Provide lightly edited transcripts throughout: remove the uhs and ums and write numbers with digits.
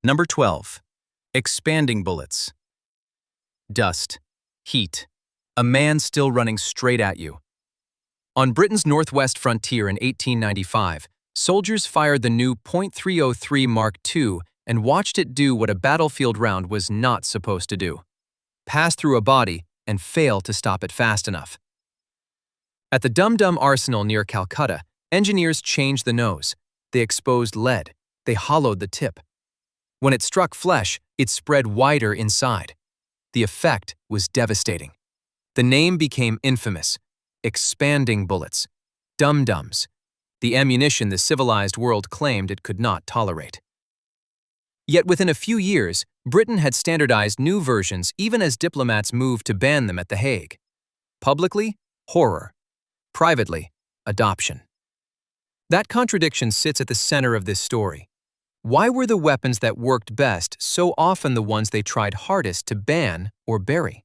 Number 12. Expanding bullets. Dust. Heat. A man still running straight at you. On Britain's northwest frontier in 1895, soldiers fired the new .303 Mark II and watched it do what a battlefield round was not supposed to do: pass through a body and fail to stop it fast enough. At the Dum Dum Arsenal near Calcutta, engineers changed the nose. They exposed lead. They hollowed the tip. When it struck flesh, it spread wider inside. The effect was devastating. The name became infamous: expanding bullets, dum-dums, the ammunition the civilized world claimed it could not tolerate. Yet within a few years, Britain had standardized new versions even as diplomats moved to ban them at The Hague. Publicly, horror. Privately, adoption. That contradiction sits at the center of this story. Why were the weapons that worked best so often the ones they tried hardest to ban or bury?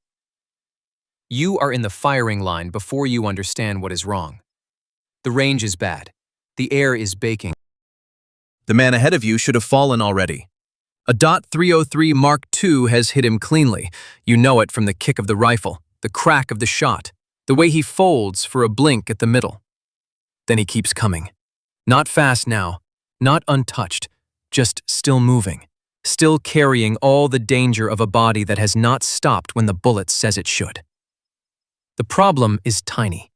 You are in the firing line before you understand what is wrong. The range is bad. The air is baking. The man ahead of you should have fallen already. A .303 Mark II has hit him cleanly. You know it from the kick of the rifle, the crack of the shot, the way he folds for a blink at the middle. Then he keeps coming. Not fast now, not untouched, just still moving, still carrying all the danger of a body that has not stopped when the bullet says it should. The problem is tiny.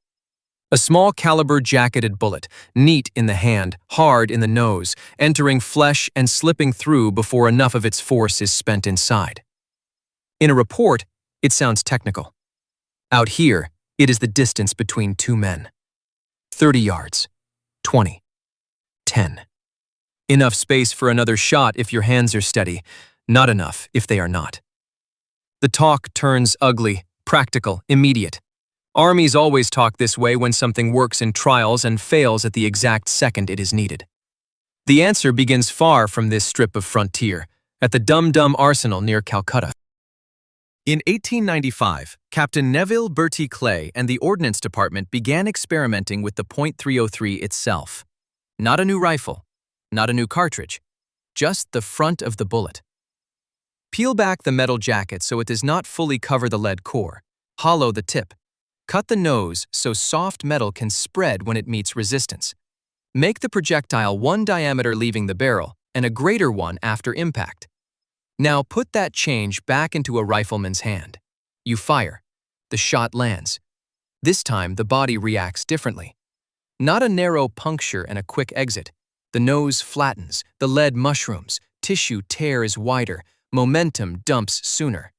A small caliber jacketed bullet, neat in the hand, hard in the nose, entering flesh and slipping through before enough of its force is spent inside. In a report, it sounds technical. Out here, it is the distance between two men. 30 yards, 20, 10. Enough space for another shot if your hands are steady, not enough if they are not. The talk turns ugly, practical, immediate. Armies always talk this way when something works in trials and fails at the exact second it is needed. The answer begins far from this strip of frontier, at the Dum Dum Arsenal near Calcutta. In 1895, Captain Neville Bertie Clay and the Ordnance Department began experimenting with the .303 itself. Not a new rifle, not a new cartridge, just the front of the bullet. Peel back the metal jacket so it does not fully cover the lead core. Hollow the tip. Cut the nose so soft metal can spread when it meets resistance. Make the projectile one diameter leaving the barrel and a greater one after impact. Now put that change back into a rifleman's hand. You fire. The shot lands. This time the body reacts differently. Not a narrow puncture and a quick exit. The nose flattens, the lead mushrooms, tissue tears wider, momentum dumps sooner.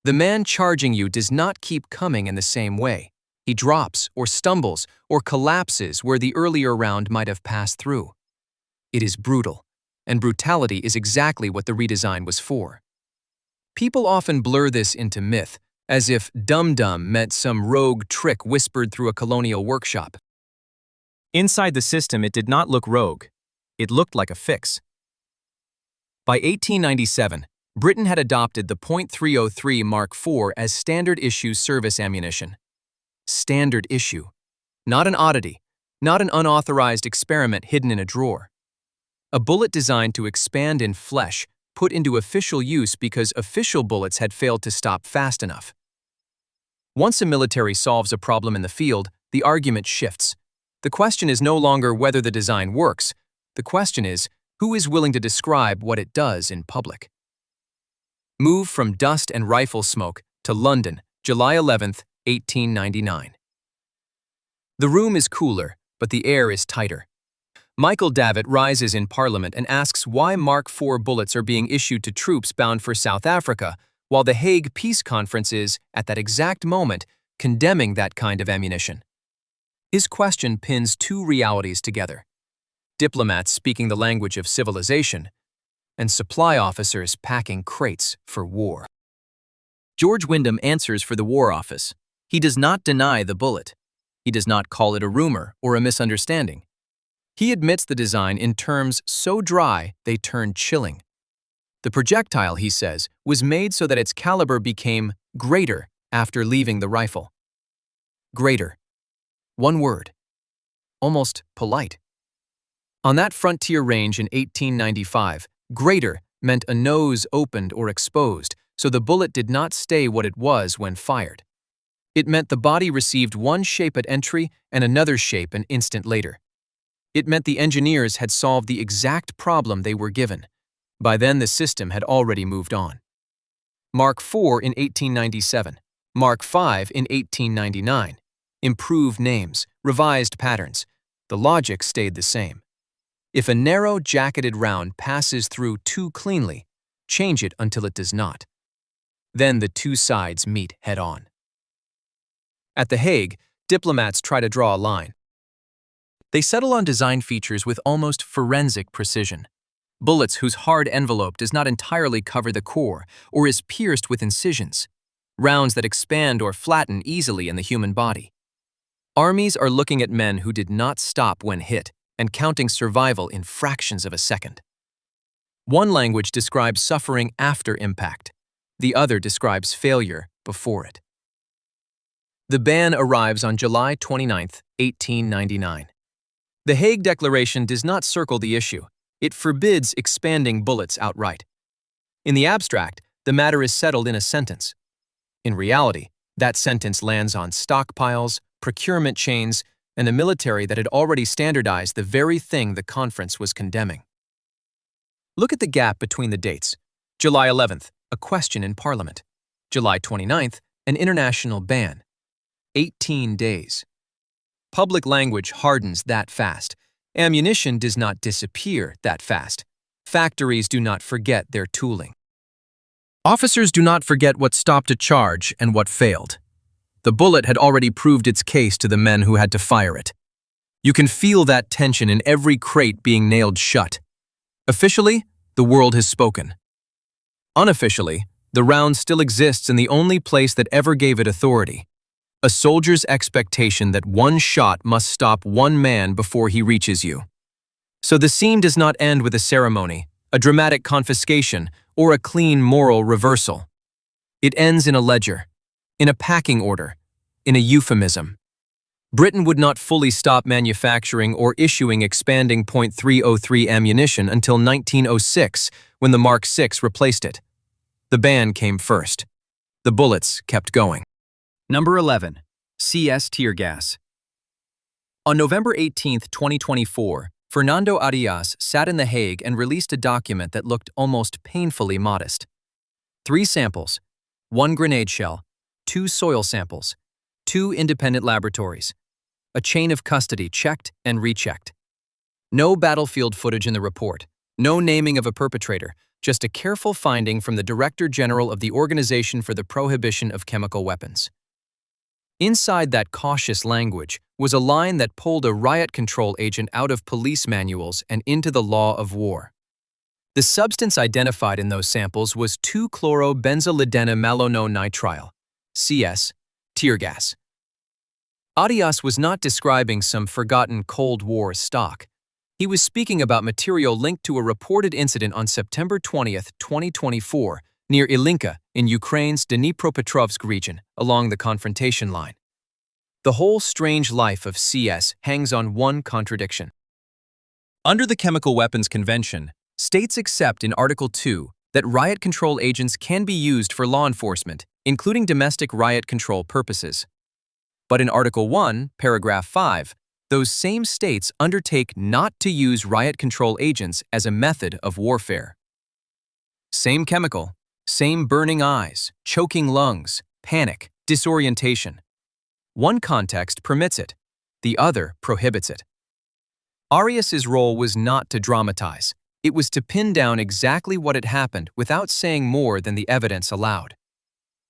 The man charging you does not keep coming in the same way. He drops or stumbles or collapses where the earlier round might have passed through. It is brutal, and brutality is exactly what the redesign was for. People often blur this into myth, as if dum-dum meant some rogue trick whispered through a colonial workshop. Inside the system, it did not look rogue. It looked like a fix. By 1897, Britain had adopted the .303 Mark IV as standard issue service ammunition. Standard issue. Not an oddity, not an unauthorized experiment hidden in a drawer. A bullet designed to expand in flesh, put into official use because official bullets had failed to stop fast enough. Once a military solves a problem in the field, the argument shifts. The question is no longer whether the design works. The question is, who is willing to describe what it does in public? Move from dust and rifle smoke to London, July 11, 1899. The room is cooler, but the air is tighter. Michael Davitt rises in Parliament and asks why Mark IV bullets are being issued to troops bound for South Africa, while the Hague Peace Conference is, at that exact moment, condemning that kind of ammunition. His question pins two realities together: diplomats speaking the language of civilization, and supply officers packing crates for war. George Wyndham answers for the War Office. He does not deny the bullet. He does not call it a rumor or a misunderstanding. He admits the design in terms so dry they turn chilling. The projectile, he says, was made so that its caliber became greater after leaving the rifle. Greater. One word. Almost polite. On that frontier range in 1895, greater meant a nose opened or exposed, so the bullet did not stay what it was when fired. It meant the body received one shape at entry and another shape an instant later. It meant the engineers had solved the exact problem they were given. By then, the system had already moved on. Mark IV in 1897, Mark V in 1899. Improved names, revised patterns. The logic stayed the same. If a narrow, jacketed round passes through too cleanly, change it until it does not. Then the two sides meet head-on. At The Hague, diplomats try to draw a line. They settle on design features with almost forensic precision. Bullets whose hard envelope does not entirely cover the core or is pierced with incisions. Rounds that expand or flatten easily in the human body. Armies are looking at men who did not stop when hit and counting survival in fractions of a second. One language describes suffering after impact. The other describes failure before it. The ban arrives on July 29, 1899. The Hague Declaration does not circle the issue. It forbids expanding bullets outright. In the abstract, the matter is settled in a sentence. In reality, that sentence lands on stockpiles, procurement chains, and a military that had already standardized the very thing the conference was condemning. Look at the gap between the dates. July 11th, a question in Parliament. July 29th, an international ban. 18 days. Public language hardens that fast. Ammunition does not disappear that fast. Factories do not forget their tooling. Officers do not forget what stopped a charge and what failed. The bullet had already proved its case to the men who had to fire it. You can feel that tension in every crate being nailed shut. Officially, the world has spoken. Unofficially, the round still exists in the only place that ever gave it authority. A soldier's expectation that one shot must stop one man before he reaches you. So the scene does not end with a ceremony, a dramatic confiscation, or a clean moral reversal. It ends in a ledger, in a packing order, in a euphemism. Britain would not fully stop manufacturing or issuing expanding .303 ammunition until 1906, when the Mark VI replaced it. The ban came first. The bullets kept going. Number 11. CS tear gas. On November 18, 2024, Fernando Arias sat in The Hague and released a document that looked almost painfully modest. 3 samples, 1 grenade shell, 2 soil samples, 2 independent laboratories, a chain of custody checked and rechecked. No battlefield footage in the report, no naming of a perpetrator, just a careful finding from the Director General of the Organization for the Prohibition of Chemical Weapons. Inside that cautious language was a line that pulled a riot control agent out of police manuals and into the law of war. The substance identified in those samples was 2-chlorobenzylidene-malononitrile, CS, tear gas. Arias was not describing some forgotten Cold War stock. He was speaking about material linked to a reported incident on September 20, 2024, near Ilinka in Ukraine's Dnipropetrovsk region, along the confrontation line. The whole strange life of CS hangs on one contradiction. Under the Chemical Weapons Convention, states accept in Article 2 that riot control agents can be used for law enforcement, including domestic riot control purposes. But in Article 1, Paragraph 5, those same states undertake not to use riot control agents as a method of warfare. Same chemical, same burning eyes, choking lungs, panic, disorientation. One context permits it, the other prohibits it. Arias's role was not to dramatize. It was to pin down exactly what had happened without saying more than the evidence allowed.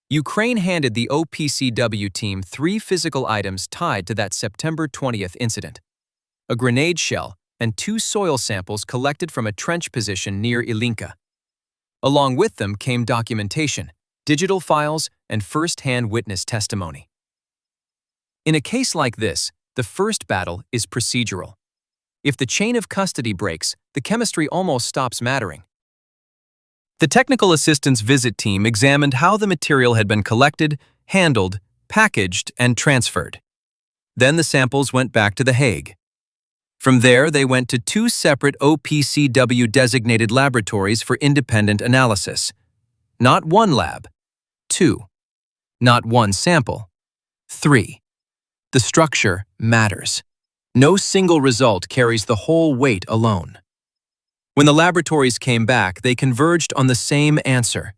Ukraine handed the OPCW team 3 physical items tied to that September 20th incident: a grenade shell and 2 soil samples collected from a trench position near Ilinka. Along with them came documentation, digital files, and first-hand witness testimony. In a case like this, the first battle is procedural. If the chain of custody breaks, the chemistry almost stops mattering. The technical assistance visit team examined how the material had been collected, handled, packaged, and transferred. Then the samples went back to The Hague. From there, they went to 2 separate OPCW-designated laboratories for independent analysis. Not 1 lab, 2. Not 1 sample, 3. The structure matters. No single result carries the whole weight alone. When the laboratories came back, they converged on the same answer.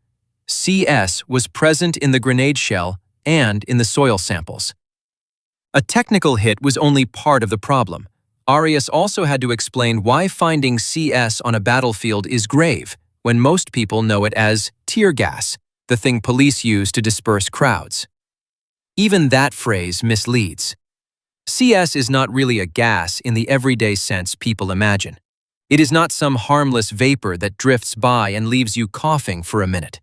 CS was present in the grenade shell and in the soil samples. A technical hit was only part of the problem. Arias also had to explain why finding CS on a battlefield is grave, when most people know it as tear gas, the thing police use to disperse crowds. Even that phrase misleads. CS is not really a gas in the everyday sense people imagine. It is not some harmless vapor that drifts by and leaves you coughing for a minute.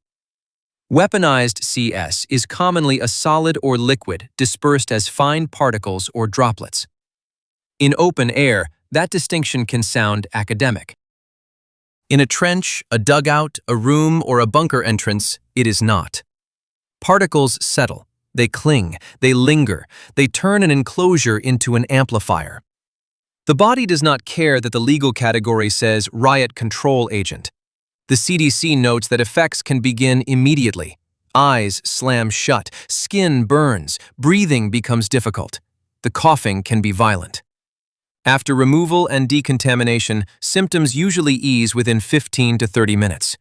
Weaponized CS is commonly a solid or liquid dispersed as fine particles or droplets. In open air, that distinction can sound academic. In a trench, a dugout, a room, or a bunker entrance, it is not. Particles settle, they cling, they linger, they turn an enclosure into an amplifier. The body does not care that the legal category says riot control agent. The CDC notes that effects can begin immediately. Eyes slam shut, skin burns, breathing becomes difficult. The coughing can be violent. After removal and decontamination, symptoms usually ease within 15 to 30 minutes.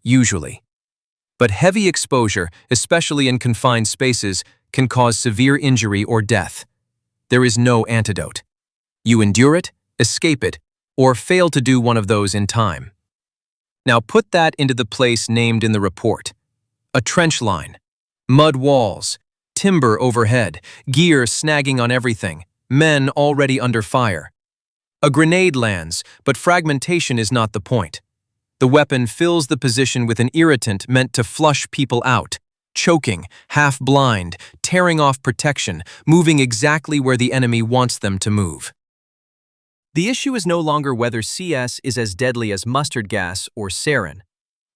Usually. But heavy exposure, especially in confined spaces, can cause severe injury or death. There is no antidote. You endure it, escape it, or fail to do one of those in time. Now put that into the place named in the report. A trench line, mud walls, timber overhead, gear snagging on everything, men already under fire. A grenade lands, but fragmentation is not the point. The weapon fills the position with an irritant meant to flush people out, choking, half-blind, tearing off protection, moving exactly where the enemy wants them to move. The issue is no longer whether CS is as deadly as mustard gas or sarin.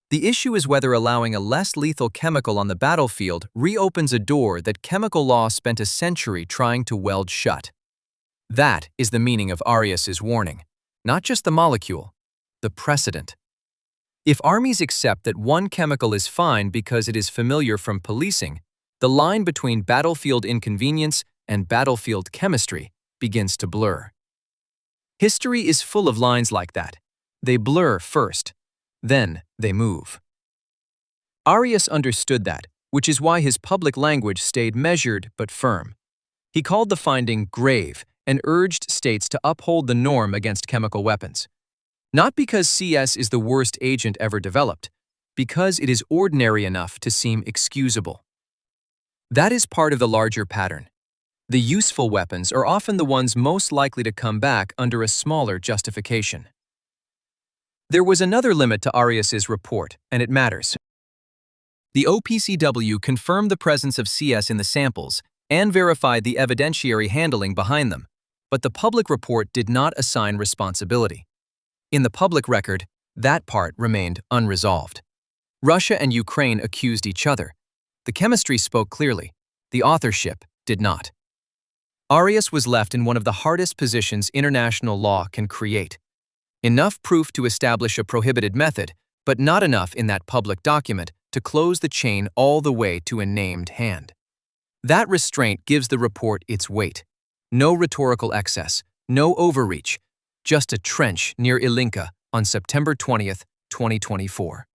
The issue is whether allowing a less lethal chemical on the battlefield reopens a door that chemical law spent a century trying to weld shut. That is the meaning of Arias's warning, not just the molecule, the precedent. If armies accept that one chemical is fine because it is familiar from policing, the line between battlefield inconvenience and battlefield chemistry begins to blur. History is full of lines like that. They blur first, then they move. Arias understood that, which is why his public language stayed measured but firm. He called the finding grave and urged states to uphold the norm against chemical weapons. Not because CS is the worst agent ever developed, because it is ordinary enough to seem excusable. That is part of the larger pattern. The useful weapons are often the ones most likely to come back under a smaller justification. There was another limit to Arias's report, and it matters. The OPCW confirmed the presence of CS in the samples and verified the evidentiary handling behind them, but the public report did not assign responsibility. In the public record, that part remained unresolved. Russia and Ukraine accused each other. The chemistry spoke clearly. The authorship did not. Arias was left in one of the hardest positions international law can create. Enough proof to establish a prohibited method, but not enough in that public document to close the chain all the way to a named hand. That restraint gives the report its weight. No rhetorical excess, no overreach, just a trench near Ilinka on September 20th, 2024.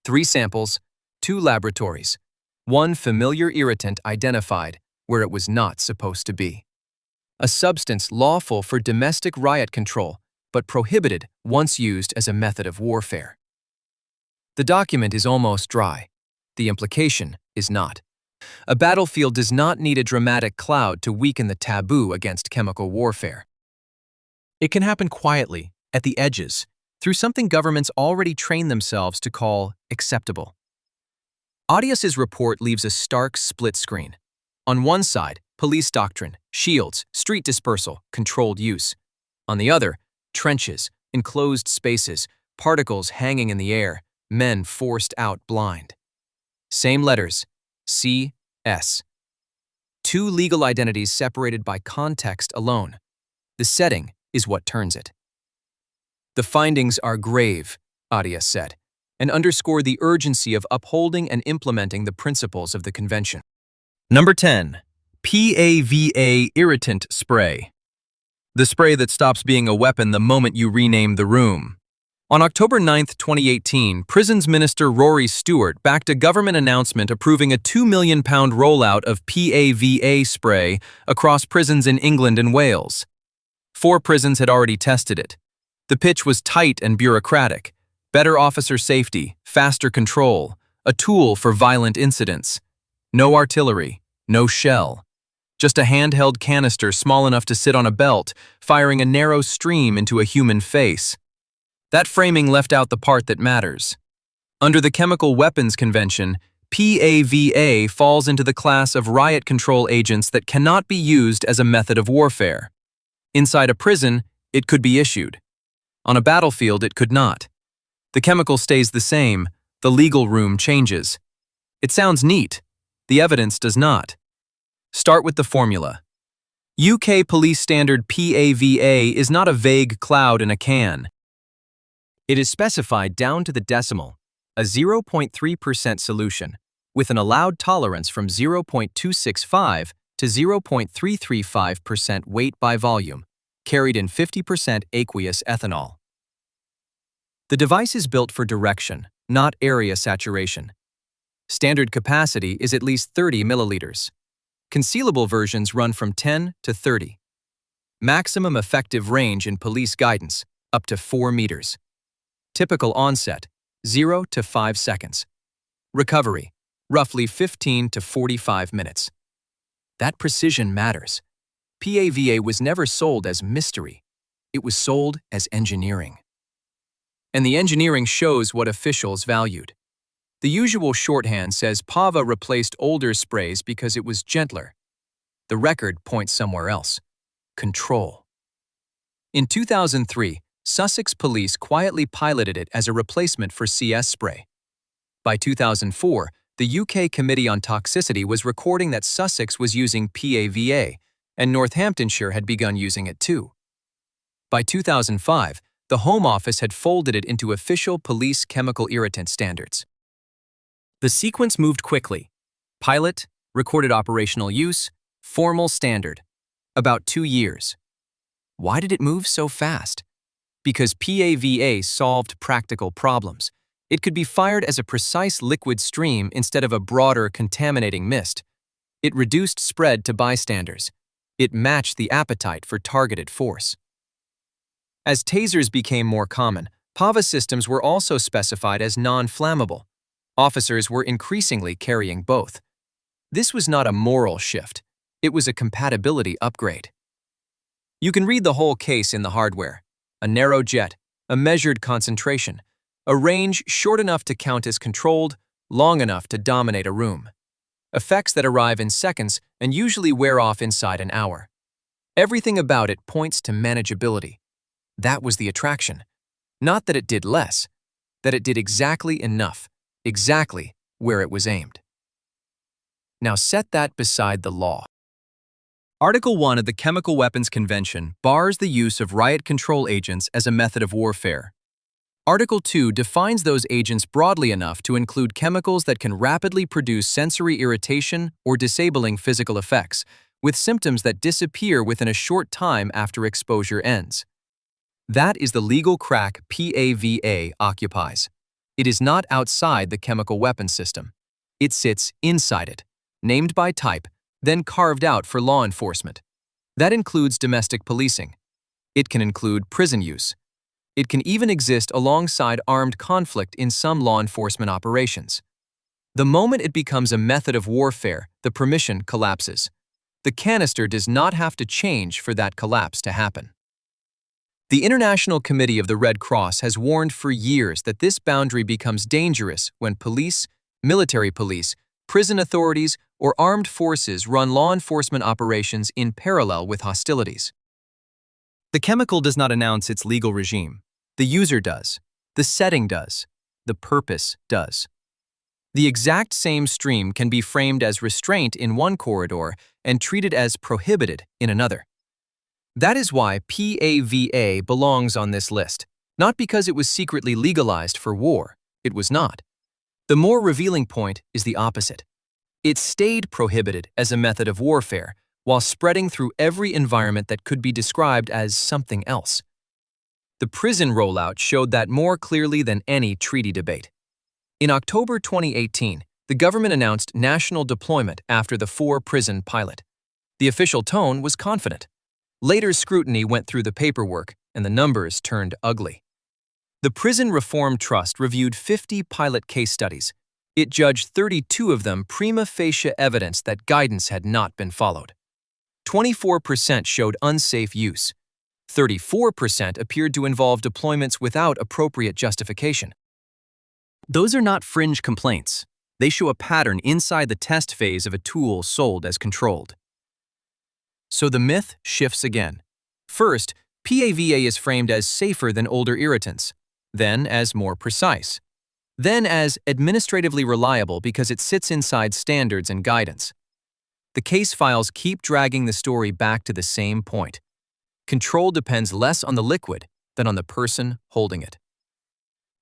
3 samples, 2 laboratories, 1 familiar irritant identified where it was not supposed to be. A substance lawful for domestic riot control, but prohibited once used as a method of warfare. The document is almost dry. The implication is not. A battlefield does not need a dramatic cloud to weaken the taboo against chemical warfare. It can happen quietly, at the edges, through something governments already trained themselves to call acceptable. Arias's report leaves a stark split screen. On one side, police doctrine, shields, street dispersal, controlled use. On the other, trenches, enclosed spaces, particles hanging in the air, men forced out blind. Same letters, C, S. 2 legal identities separated by context alone. The setting is what turns it. The findings are grave, Arias said, and underscore the urgency of upholding and implementing the principles of the convention. Number 10. PAVA irritant spray. The spray that stops being a weapon the moment you rename the room. On October 9, 2018, Prisons Minister Rory Stewart backed a government announcement approving a £2 million rollout of PAVA spray across prisons in England and Wales. 4 prisons had already tested it. The pitch was tight and bureaucratic. Better officer safety, faster control, a tool for violent incidents. No artillery, no shell. Just a handheld canister small enough to sit on a belt, firing a narrow stream into a human face. That framing left out the part that matters. Under the Chemical Weapons Convention, PAVA falls into the class of riot control agents that cannot be used as a method of warfare. Inside a prison, it could be issued. On a battlefield, it could not. The chemical stays the same, the legal room changes. It sounds neat. The evidence does not. Start with the formula. UK police standard PAVA is not a vague cloud in a can. It is specified down to the decimal, a 0.3% solution, with an allowed tolerance from 0.265 to 0.335% weight by volume, carried in 50% aqueous ethanol. The device is built for direction, not area saturation. Standard capacity is at least 30 milliliters. Concealable versions run from 10 to 30. Maximum effective range in police guidance, up to 4 meters. Typical onset, 0 to 5 seconds. Recovery, roughly 15 to 45 minutes. That precision matters. PAVA was never sold as mystery. It was sold as engineering. And the engineering shows what officials valued. The usual shorthand says PAVA replaced older sprays because it was gentler. The record points somewhere else. Control. In 2003, Sussex Police quietly piloted it as a replacement for CS spray. By 2004, the UK Committee on Toxicity was recording that Sussex was using PAVA, and Northamptonshire had begun using it too. By 2005, the Home Office had folded it into official police chemical irritant standards. The sequence moved quickly. Pilot, recorded operational use, formal standard. About 2 years. Why did it move so fast? Because PAVA solved practical problems. It could be fired as a precise liquid stream instead of a broader, contaminating mist. It reduced spread to bystanders. It matched the appetite for targeted force. As tasers became more common, PAVA systems were also specified as non-flammable. Officers were increasingly carrying both. This was not a moral shift. It was a compatibility upgrade. You can read the whole case in the hardware. A narrow jet, a measured concentration, a range short enough to count as controlled, long enough to dominate a room. Effects that arrive in seconds and usually wear off inside an hour. Everything about it points to manageability. That was the attraction. Not that it did less, that it did exactly enough, exactly where it was aimed. Now set that beside the law. Article 1 of the Chemical Weapons Convention bars the use of riot control agents as a method of warfare. Article 2 defines those agents broadly enough to include chemicals that can rapidly produce sensory irritation or disabling physical effects, with symptoms that disappear within a short time after exposure ends. That is the legal crack PAVA occupies. It is not outside the chemical weapons system. It sits inside it, named by type, then carved out for law enforcement. That includes domestic policing. It can include prison use. It can even exist alongside armed conflict in some law enforcement operations. The moment it becomes a method of warfare, the permission collapses. The canister does not have to change for that collapse to happen. The International Committee of the Red Cross has warned for years that this boundary becomes dangerous when police, military police, prison authorities, or armed forces run law enforcement operations in parallel with hostilities. The chemical does not announce its legal regime. The user does. The setting does. The purpose does. The exact same stream can be framed as restraint in one corridor and treated as prohibited in another. That is why PAVA belongs on this list, not because it was secretly legalized for war. It was not. The more revealing point is the opposite. It stayed prohibited as a method of warfare, while spreading through every environment that could be described as something else. The prison rollout showed that more clearly than any treaty debate. In October 2018, the government announced national deployment after the 4-prison pilot. The official tone was confident. Later scrutiny went through the paperwork, and the numbers turned ugly. The Prison Reform Trust reviewed 50 pilot case studies. It judged 32 of them prima facie evidence that guidance had not been followed. 24% showed unsafe use. 34% appeared to involve deployments without appropriate justification. Those are not fringe complaints. They show a pattern inside the test phase of a tool sold as controlled. So the myth shifts again. First, PAVA is framed as safer than older irritants, then as more precise, then as administratively reliable because it sits inside standards and guidance. The case files keep dragging the story back to the same point. Control depends less on the liquid than on the person holding it.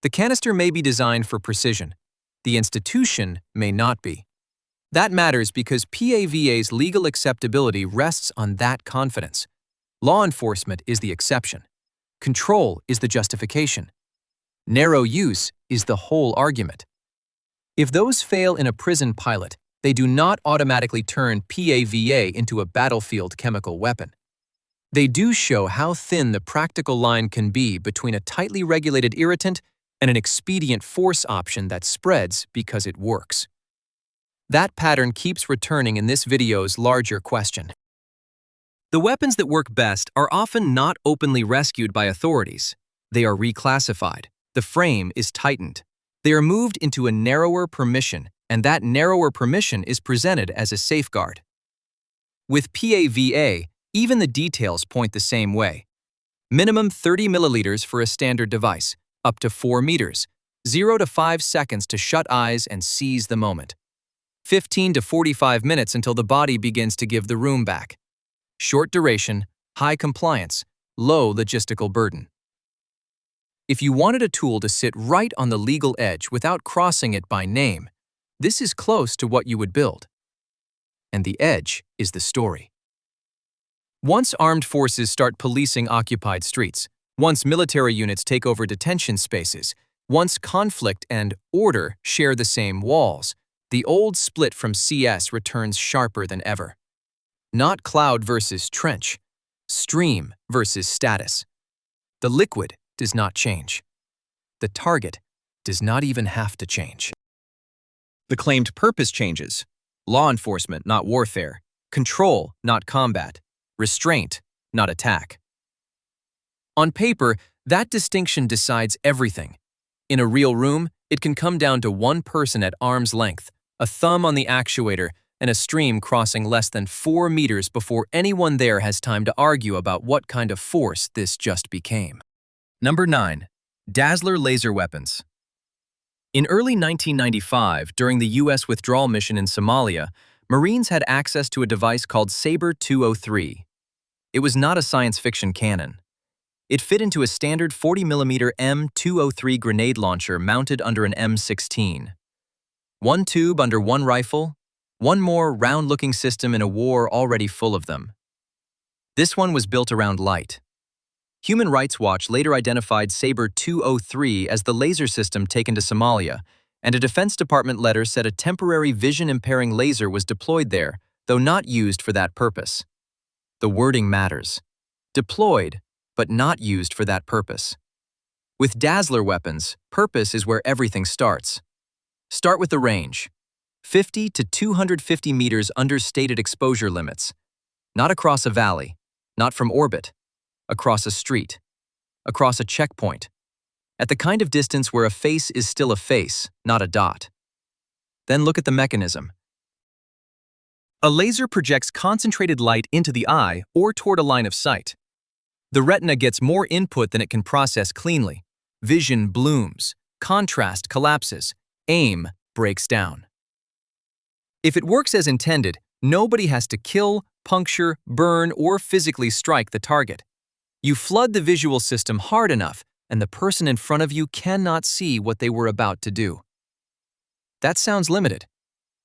The canister may be designed for precision. The institution may not be. That matters because PAVA's legal acceptability rests on that confidence. Law enforcement is the exception. Control is the justification. Narrow use is the whole argument. If those fail in a prison pilot, they do not automatically turn PAVA into a battlefield chemical weapon. They do show how thin the practical line can be between a tightly regulated irritant and an expedient force option that spreads because it works. That pattern keeps returning in this video's larger question. The weapons that work best are often not openly rescued by authorities. They are reclassified. The frame is tightened. They are moved into a narrower permission, and that narrower permission is presented as a safeguard. With PAVA, even the details point the same way. Minimum 30 milliliters for a standard device, up to 4 meters, 0 to 5 seconds to shut eyes and seize the moment. 15 to 45 minutes until the body begins to give the room back. Short duration, high compliance, low logistical burden. If you wanted a tool to sit right on the legal edge without crossing it by name, this is close to what you would build. And the edge is the story. Once armed forces start policing occupied streets, once military units take over detention spaces, once conflict and order share the same walls, the old split from CS returns sharper than ever. Not cloud versus trench, stream versus status. The liquid does not change. The target does not even have to change. The claimed purpose changes. Law enforcement, not warfare. Control, not combat. Restraint, not attack. On paper, that distinction decides everything. In a real room, it can come down to one person at arm's length, a thumb on the actuator, and a stream crossing less than 4 meters before anyone there has time to argue about what kind of force this just became. Number 9. Dazzler laser weapons. In early 1995, during the U.S. withdrawal mission in Somalia, Marines had access to a device called Sabre 203. It was not a science fiction cannon. It fit into a standard 40mm M203 grenade launcher mounted under an M16. One tube under one rifle, one more round-looking system in a war already full of them. This one was built around light. Human Rights Watch later identified Sabre 203 as the laser system taken to Somalia, and a Defense Department letter said a temporary vision-impairing laser was deployed there, though not used for that purpose. The wording matters. Deployed, but not used for that purpose. With Dazzler weapons, purpose is where everything starts. Start with the range. 50 to 250 meters under stated exposure limits. Not across a valley, not from orbit. Across a street. Across a checkpoint. At the kind of distance where a face is still a face, not a dot. Then look at the mechanism. A laser projects concentrated light into the eye or toward a line of sight. The retina gets more input than it can process cleanly. Vision blooms, contrast collapses, aim breaks down. If it works as intended, Nobody has to kill, puncture, burn, or physically strike the target. You flood the visual system hard enough, and the person in front of you cannot see what they were about to do. That sounds limited.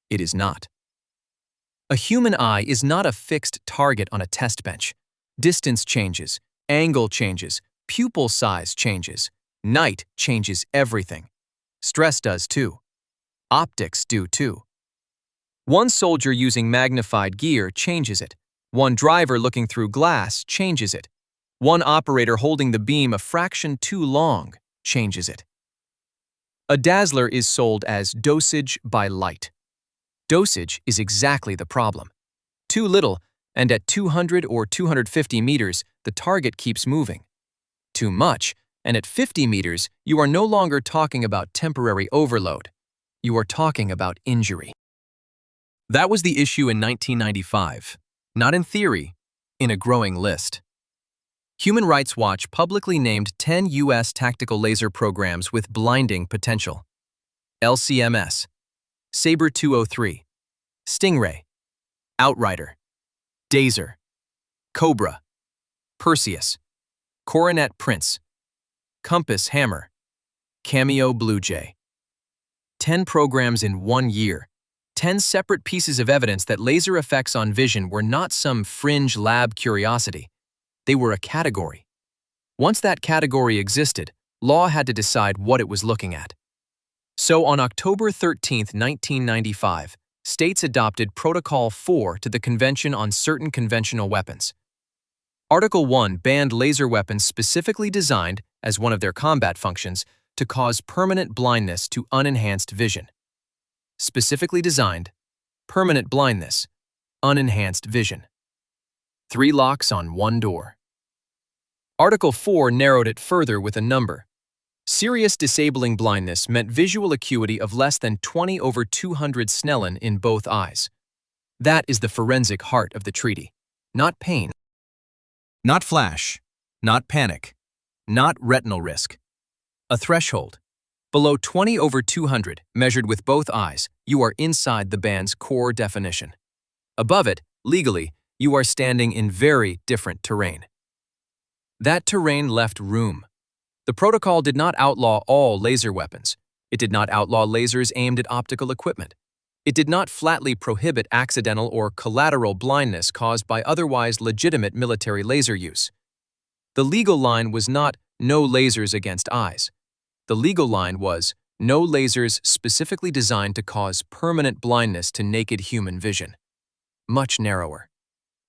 It is not. A human eye is not a fixed target on a test bench. Distance changes, angle changes, pupil size changes. Night changes everything. Stress does too. Optics do too. One soldier using magnified gear changes it. One driver looking through glass changes it. One operator holding the beam a fraction too long changes it. A dazzler is sold as dosage by light. Dosage is exactly the problem. Too little, and at 200 or 250 meters, the target keeps moving. Too much, and at 50 meters, you are no longer talking about temporary overload. You are talking about injury. That was the issue in 1995. Not in theory, in a growing list. Human Rights Watch publicly named 10 U.S. tactical laser programs with blinding potential. LCMS, Sabre 203, Stingray, Outrider, Dazer, Cobra, Perseus, Coronet Prince, Compass Hammer, Cameo Blue Jay. 10 programs in 1 year. 10 separate pieces of evidence that laser effects on vision were not some fringe lab curiosity. They were a category. Once that category existed, law had to decide what it was looking at. So on October 13, 1995, states adopted Protocol 4 to the Convention on Certain Conventional Weapons. Article 1 banned laser weapons specifically designed, as one of their combat functions, to cause permanent blindness to unenhanced vision. Specifically designed, permanent blindness, unenhanced vision. 3 locks on 1 door. Article 4 narrowed it further with a number. Serious disabling blindness meant visual acuity of less than 20/200 Snellen in both eyes. That is the forensic heart of the treaty. Not pain. Not flash. Not panic. Not retinal risk. A threshold. Below 20/200, measured with both eyes, you are inside the ban's core definition. Above it, legally, you are standing in very different terrain. That terrain left room. The protocol did not outlaw all laser weapons. It did not outlaw lasers aimed at optical equipment. It did not flatly prohibit accidental or collateral blindness caused by otherwise legitimate military laser use. The legal line was not no lasers against eyes. The legal line was no lasers specifically designed to cause permanent blindness to naked human vision. Much narrower.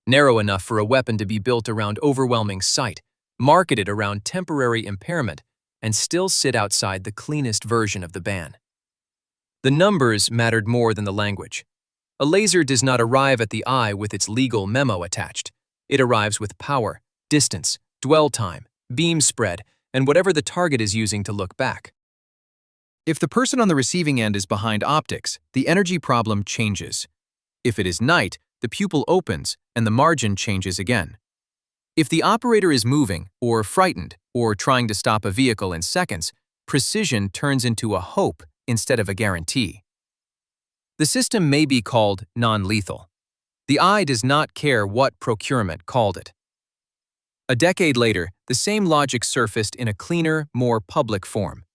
Narrow enough for a weapon to be built around overwhelming sight, marketed around temporary impairment, and still sit outside the cleanest version of the ban. The numbers mattered more than the language. A laser does not arrive at the eye with its legal memo attached. It arrives with power, distance, dwell time, beam spread, and whatever the target is using to look back. If the person on the receiving end is behind optics, the energy problem changes. If it is night, the pupil opens and the margin changes again. If the operator is moving, or frightened, or trying to stop a vehicle in seconds, precision turns into a hope instead of a guarantee. The system may be called non-lethal. The eye does not care what procurement called it. A decade later, the same logic surfaced in a cleaner, more public form.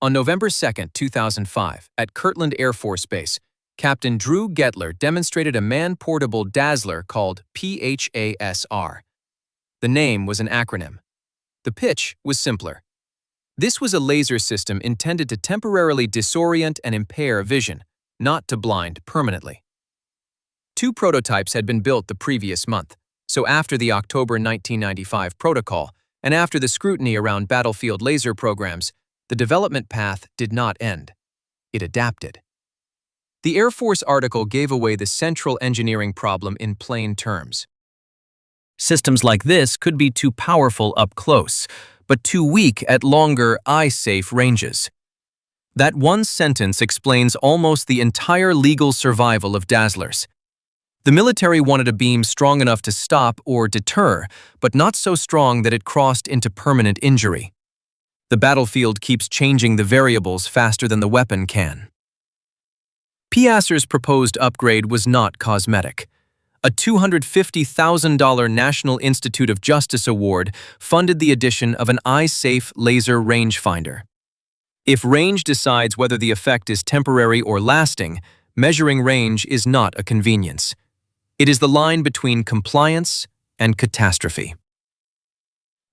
On November 2, 2005, at Kirtland Air Force Base, Captain Drew Gettler demonstrated a man-portable dazzler called PHASR. The name was an acronym. The pitch was simpler. This was a laser system intended to temporarily disorient and impair vision, not to blind permanently. 2 prototypes had been built the previous month, so after the October 1995 protocol and after the scrutiny around battlefield laser programs, the development path did not end. It adapted. The Air Force article gave away the central engineering problem in plain terms. Systems like this could be too powerful up close, but too weak at longer, eye-safe ranges. That one sentence explains almost the entire legal survival of dazzlers. The military wanted a beam strong enough to stop or deter, but not so strong that it crossed into permanent injury. The battlefield keeps changing the variables faster than the weapon can. Piacer's proposed upgrade was not cosmetic. A $250,000 National Institute of Justice award funded the addition of an eye-safe laser rangefinder. If range decides whether the effect is temporary or lasting, measuring range is not a convenience. It is the line between compliance and catastrophe.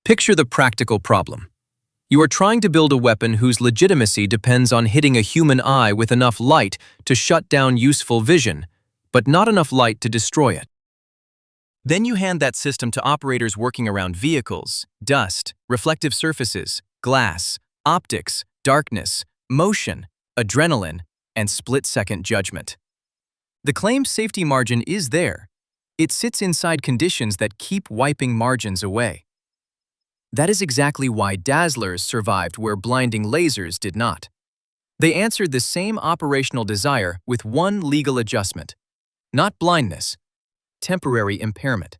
Picture the practical problem. You are trying to build a weapon whose legitimacy depends on hitting a human eye with enough light to shut down useful vision, but not enough light to destroy it. Then you hand that system to operators working around vehicles, dust, reflective surfaces, glass, optics, darkness, motion, adrenaline, and split-second judgment. The claimed safety margin is there. It sits inside conditions that keep wiping margins away. That is exactly why dazzlers survived where blinding lasers did not. They answered the same operational desire with one legal adjustment. Not blindness, temporary impairment.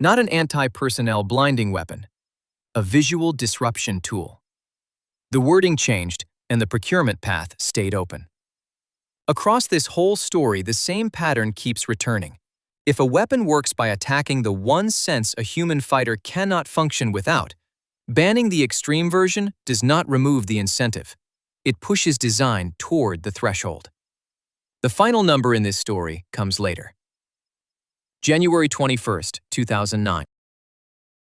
Not an anti-personnel blinding weapon, a visual disruption tool. The wording changed and the procurement path stayed open. Across this whole story, the same pattern keeps returning. If a weapon works by attacking the one sense a human fighter cannot function without, banning the extreme version does not remove the incentive. It pushes design toward the threshold. The final number in this story comes later. January 21st, 2009.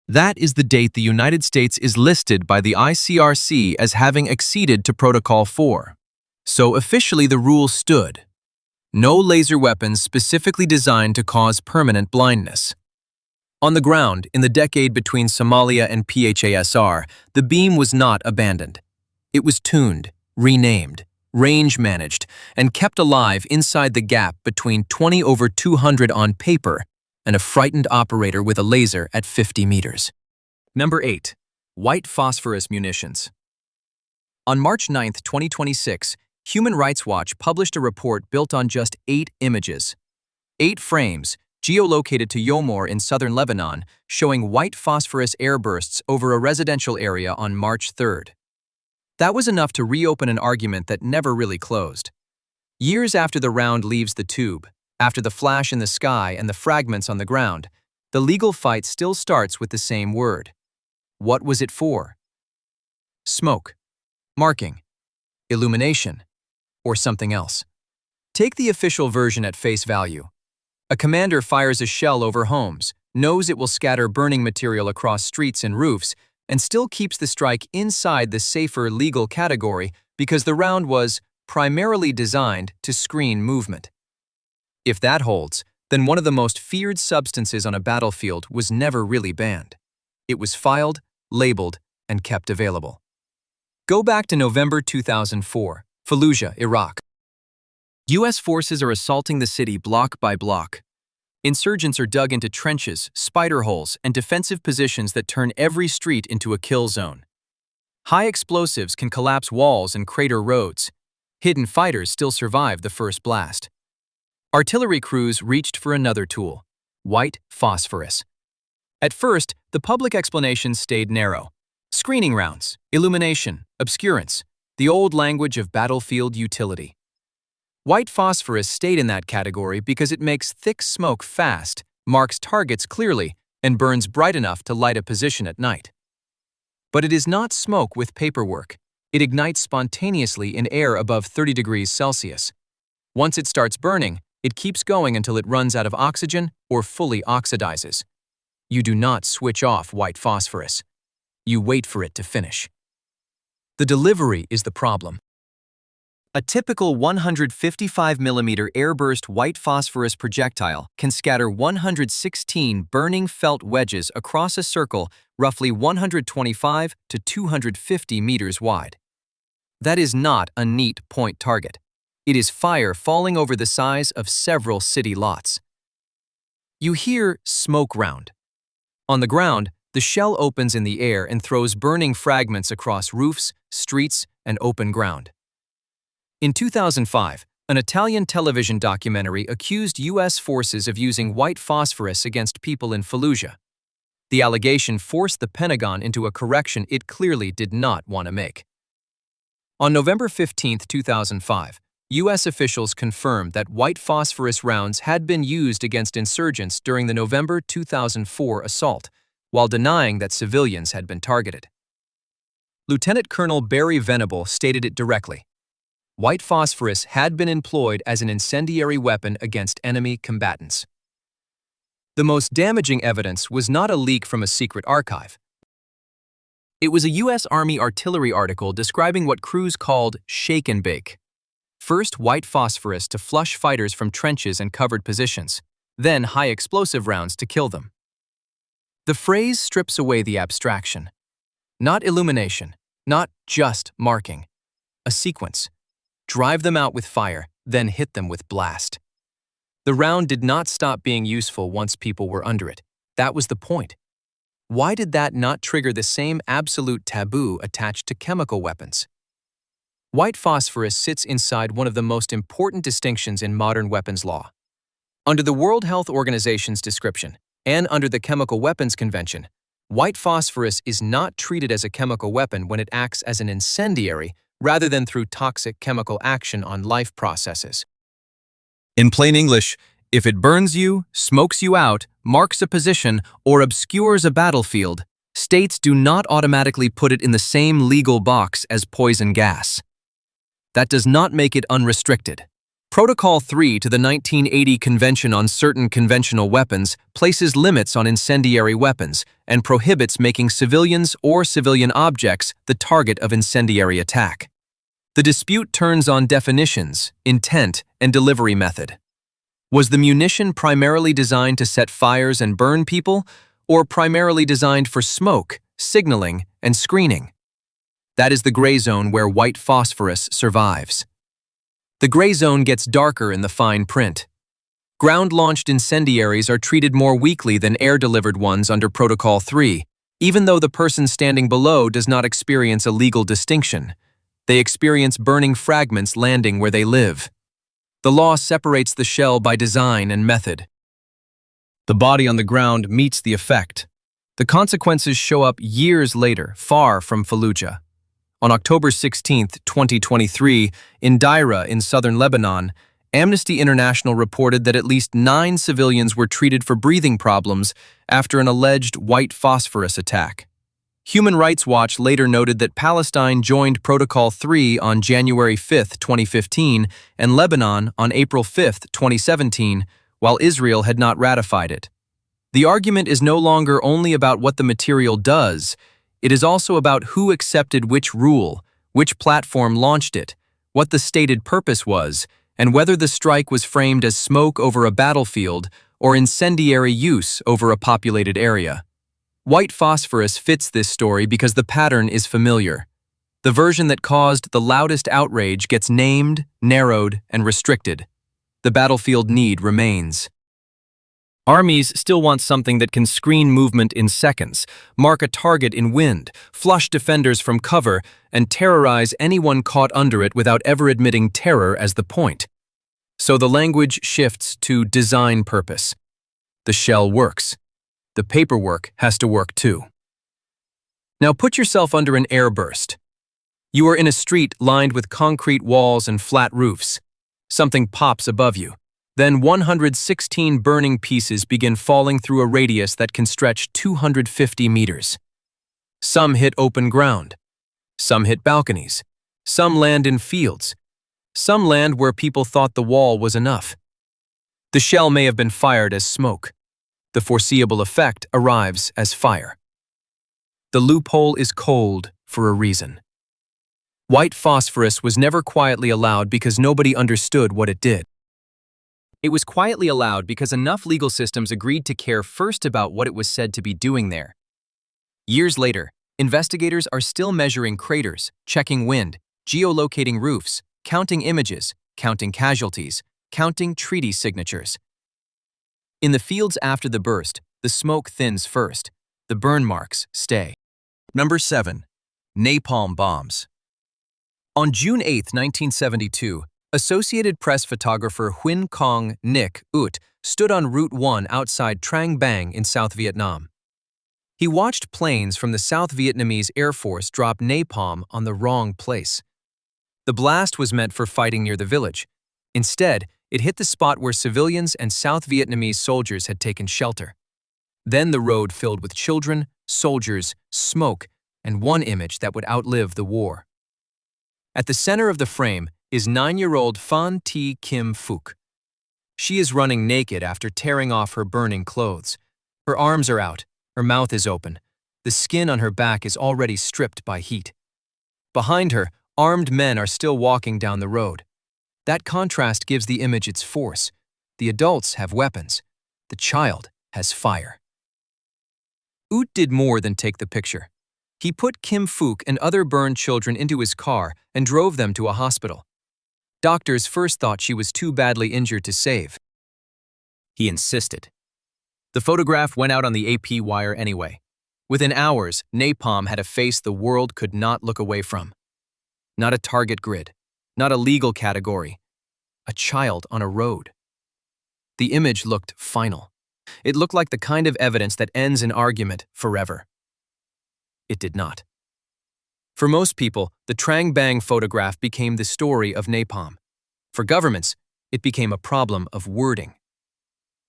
That is the date the United States is listed by the ICRC as having acceded to Protocol 4. So officially the rule stood. No laser weapons specifically designed to cause permanent blindness. On the ground, in the decade between Somalia and PHASR, the beam was not abandoned. It was tuned, renamed, range managed, and kept alive inside the gap between 20/200 on paper and a frightened operator with a laser at 50 meters. Number 8. White phosphorus munitions. On March 9, 2026, Human Rights Watch published a report built on just 8 images. 8 frames, geolocated to Yomor in southern Lebanon, showing white phosphorus airbursts over a residential area on March 3rd. That was enough to reopen an argument that never really closed. Years after the round leaves the tube, after the flash in the sky and the fragments on the ground, the legal fight still starts with the same word. What was it for? Smoke, marking, illumination, or something else? Take the official version at face value. A commander fires a shell over homes, knows it will scatter burning material across streets and roofs, and still keeps the strike inside the safer legal category because the round was primarily designed to screen movement. If that holds, then one of the most feared substances on a battlefield was never really banned. It was filed, labeled, and kept available. Go back to November 2004, Fallujah, Iraq. U.S. forces are assaulting the city block by block. Insurgents are dug into trenches, spider holes, and defensive positions that turn every street into a kill zone. High explosives can collapse walls and crater roads. Hidden fighters still survive the first blast. Artillery crews reached for another tool, white phosphorus. At first, the public explanations stayed narrow. Screening rounds, illumination, obscurance, the old language of battlefield utility. White phosphorus stayed in that category because it makes thick smoke fast, marks targets clearly, and burns bright enough to light a position at night. But it is not smoke with paperwork. It ignites spontaneously in air above 30 degrees Celsius. Once it starts burning, it keeps going until it runs out of oxygen or fully oxidizes. You do not switch off white phosphorus. You wait for it to finish. The delivery is the problem. A typical 155mm airburst white phosphorus projectile can scatter 116 burning felt wedges across a circle roughly 125 to 250 meters wide. That is not a neat point target. It is fire falling over the size of several city lots. You hear smoke round. On the ground, the shell opens in the air and throws burning fragments across roofs, streets, and open ground. In 2005, an Italian television documentary accused U.S. forces of using white phosphorus against people in Fallujah. The allegation forced the Pentagon into a correction it clearly did not want to make. On November 15, 2005, U.S. officials confirmed that white phosphorus rounds had been used against insurgents during the November 2004 assault, while denying that civilians had been targeted. Lieutenant Colonel Barry Venable stated it directly. White phosphorus had been employed as an incendiary weapon against enemy combatants. The most damaging evidence was not a leak from a secret archive. It was a U.S. Army artillery article describing what crews called shake and bake. First, white phosphorus to flush fighters from trenches and covered positions, then high explosive rounds to kill them. The phrase strips away the abstraction. Not illumination, not just marking. A sequence. Drive them out with fire, then hit them with blast. The round did not stop being useful once people were under it. That was the point. Why did that not trigger the same absolute taboo attached to chemical weapons? White phosphorus sits inside one of the most important distinctions in modern weapons law. Under the World Health Organization's description, and under the Chemical Weapons Convention, white phosphorus is not treated as a chemical weapon when it acts as an incendiary rather than through toxic chemical action on life processes. In plain English, if it burns you, smokes you out, marks a position, or obscures a battlefield, states do not automatically put it in the same legal box as poison gas. That does not make it unrestricted. Protocol 3 to the 1980 Convention on Certain Conventional Weapons places limits on incendiary weapons and prohibits making civilians or civilian objects the target of incendiary attack. The dispute turns on definitions, intent, and delivery method. Was the munition primarily designed to set fires and burn people, or primarily designed for smoke, signaling, and screening? That is the gray zone where white phosphorus survives. The gray zone gets darker in the fine print. Ground-launched incendiaries are treated more weakly than air-delivered ones under Protocol 3, even though the person standing below does not experience a legal distinction. They experience burning fragments landing where they live. The law separates the shell by design and method. The body on the ground meets the effect. The consequences show up years later, far from Fallujah. On October 16, 2023, in Daira in southern Lebanon, Amnesty International reported that at least 9 civilians were treated for breathing problems after an alleged white phosphorus attack. Human Rights Watch later noted that Palestine joined Protocol 3 on January 5, 2015, and Lebanon on April 5, 2017, while Israel had not ratified it. The argument is no longer only about what the material does, it is also about who accepted which rule, which platform launched it, what the stated purpose was, and whether the strike was framed as smoke over a battlefield or incendiary use over a populated area. White phosphorus fits this story because the pattern is familiar. The version that caused the loudest outrage gets named, narrowed, and restricted. The battlefield need remains. Armies still want something that can screen movement in seconds, mark a target in wind, flush defenders from cover, and terrorize anyone caught under it without ever admitting terror as the point. So the language shifts to design purpose. The shell works. The paperwork has to work too. Now put yourself under an air burst. You are in a street lined with concrete walls and flat roofs. Something pops above you. Then 116 burning pieces begin falling through a radius that can stretch 250 meters. Some hit open ground. Some hit balconies. Some land in fields. Some land where people thought the wall was enough. The shell may have been fired as smoke. The foreseeable effect arrives as fire. The loophole is cold for a reason. White phosphorus was never quietly allowed because nobody understood what it did. It was quietly allowed because enough legal systems agreed to care first about what it was said to be doing there. Years later, investigators are still measuring craters, checking wind, geolocating roofs, counting images, counting casualties, counting treaty signatures. In the fields after the burst, the smoke thins first. The burn marks stay. Number 7. Napalm bombs. On June 8, 1972, Associated Press photographer Huynh Cong Nic Ut stood on Route 1 outside Trang Bang in South Vietnam. He watched planes from the South Vietnamese Air Force drop napalm on the wrong place. The blast was meant for fighting near the village. Instead, it hit the spot where civilians and South Vietnamese soldiers had taken shelter. Then the road filled with children, soldiers, smoke, and one image that would outlive the war. At the center of the frame is 9-year-old Phan Thi Kim Phuc. She is running naked after tearing off her burning clothes. Her arms are out, her mouth is open. The skin on her back is already stripped by heat. Behind her, armed men are still walking down the road. That contrast gives the image its force. The adults have weapons. The child has fire. Ut did more than take the picture. He put Kim Phuc and other burned children into his car and drove them to a hospital. Doctors first thought she was too badly injured to save. He insisted. The photograph went out on the AP wire anyway. Within hours, napalm had a face the world could not look away from. Not a target grid, not a legal category. A child on a road. The image looked final. It looked like the kind of evidence that ends an argument forever. It did not. For most people, the Trang Bang photograph became the story of napalm. For governments, it became a problem of wording.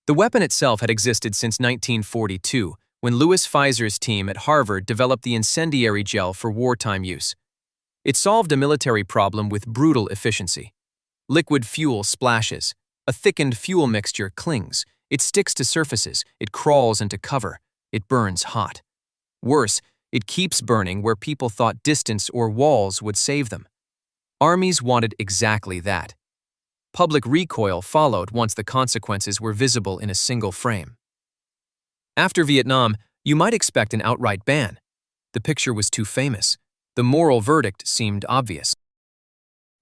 The weapon itself had existed since 1942, when Louis Pfizer's team at Harvard developed the incendiary gel for wartime use. It solved a military problem with brutal efficiency. Liquid fuel splashes. A thickened fuel mixture clings. It sticks to surfaces. It crawls into cover. It burns hot. Worse, it keeps burning where people thought distance or walls would save them. Armies wanted exactly that. Public recoil followed once the consequences were visible in a single frame. After Vietnam, you might expect an outright ban. The picture was too famous. The moral verdict seemed obvious.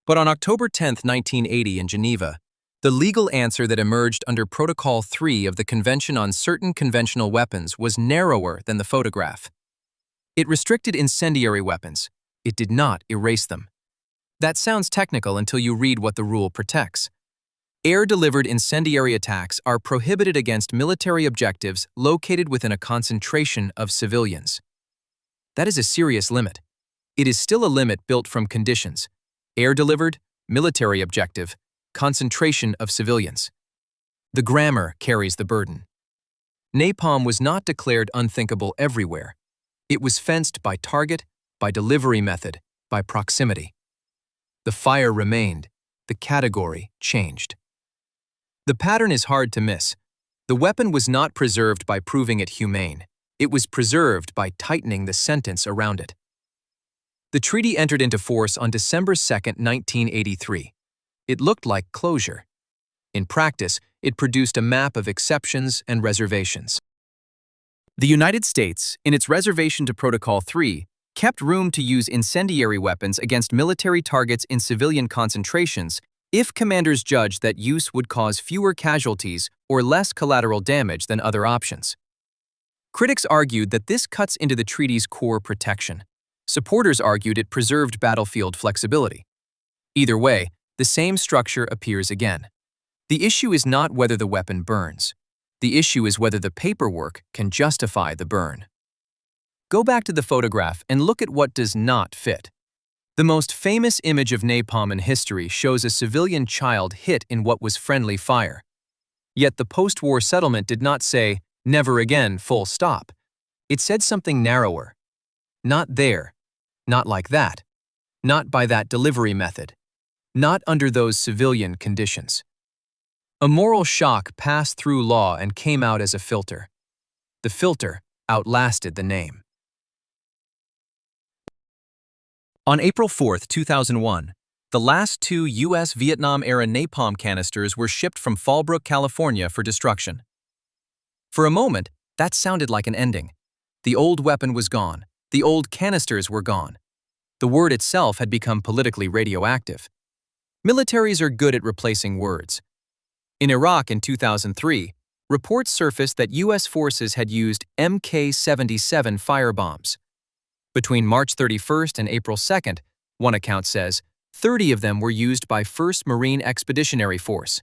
But on October 10, 1980 in Geneva, the legal answer that emerged under Protocol 3 of the Convention on Certain Conventional Weapons was narrower than the photograph. It restricted incendiary weapons. It did not erase them. That sounds technical until you read what the rule protects. Air-delivered incendiary attacks are prohibited against military objectives located within a concentration of civilians. That is a serious limit. It is still a limit built from conditions: air-delivered, military objective, concentration of civilians. The grammar carries the burden. Napalm was not declared unthinkable everywhere. It was fenced by target, by delivery method, by proximity. The fire remained. The category changed. The pattern is hard to miss. The weapon was not preserved by proving it humane. It was preserved by tightening the sentence around it. The treaty entered into force on December 2, 1983. It looked like closure. In practice, it produced a map of exceptions and reservations. The United States, in its reservation to Protocol 3, kept room to use incendiary weapons against military targets in civilian concentrations if commanders judged that use would cause fewer casualties or less collateral damage than other options. Critics argued that this cuts into the treaty's core protection. Supporters argued it preserved battlefield flexibility. Either way, the same structure appears again. The issue is not whether the weapon burns. The issue is whether the paperwork can justify the burn. Go back to the photograph and look at what does not fit. The most famous image of napalm in history shows a civilian child hit in what was friendly fire. Yet the post-war settlement did not say, "Never again, full stop." It said something narrower. Not there. Not like that. Not by that delivery method. Not under those civilian conditions. A moral shock passed through law and came out as a filter. The filter outlasted the name. On April 4, 2001, the last 2 U.S. Vietnam-era napalm canisters were shipped from Fallbrook, California for destruction. For a moment, that sounded like an ending. The old weapon was gone. The old canisters were gone. The word itself had become politically radioactive. Militaries are good at replacing words. In Iraq in 2003, reports surfaced that U.S. forces had used Mk-77 firebombs. Between March 31st and April 2nd, one account says, 30 of them were used by 1st Marine Expeditionary Force.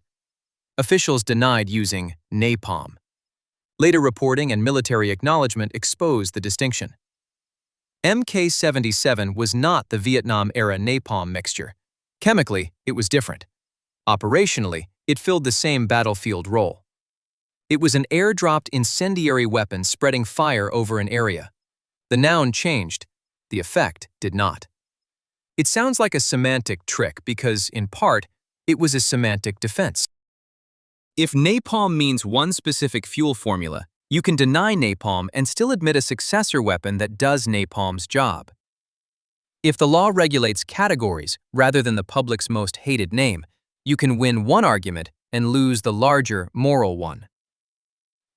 Officials denied using napalm. Later reporting and military acknowledgement exposed the distinction. Mk-77 was not the Vietnam-era napalm mixture. Chemically, it was different. Operationally, it filled the same battlefield role. It was an air-dropped incendiary weapon spreading fire over an area. The noun changed, the effect did not. It sounds like a semantic trick because, in part, it was a semantic defense. If napalm means one specific fuel formula, you can deny napalm and still admit a successor weapon that does napalm's job. If the law regulates categories rather than the public's most hated name, you can win one argument and lose the larger moral one.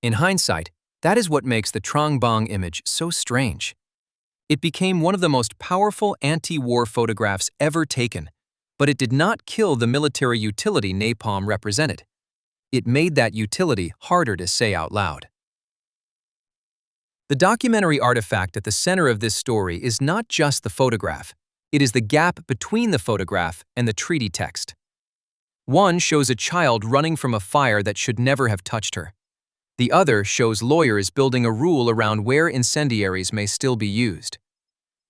In hindsight, that is what makes the Trong Bong image so strange. It became one of the most powerful anti-war photographs ever taken, but it did not kill the military utility napalm represented. It made that utility harder to say out loud. The documentary artifact at the center of this story is not just the photograph, it is the gap between the photograph and the treaty text. One shows a child running from a fire that should never have touched her. The other shows lawyers building a rule around where incendiaries may still be used.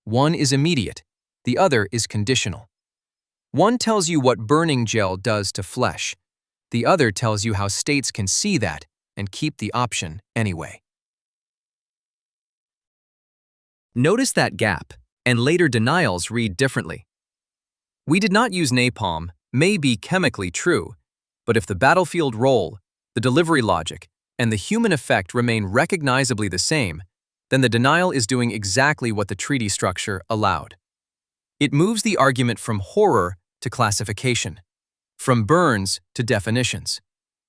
One is immediate, the other is conditional. One tells you what burning gel does to flesh. The other tells you how states can see that and keep the option anyway. Notice that gap, and later denials read differently. We did not use napalm may be chemically true, but if the battlefield role, the delivery logic, and the human effect remain recognizably the same, then the denial is doing exactly what the treaty structure allowed. It moves the argument from horror to classification, from burns to definitions,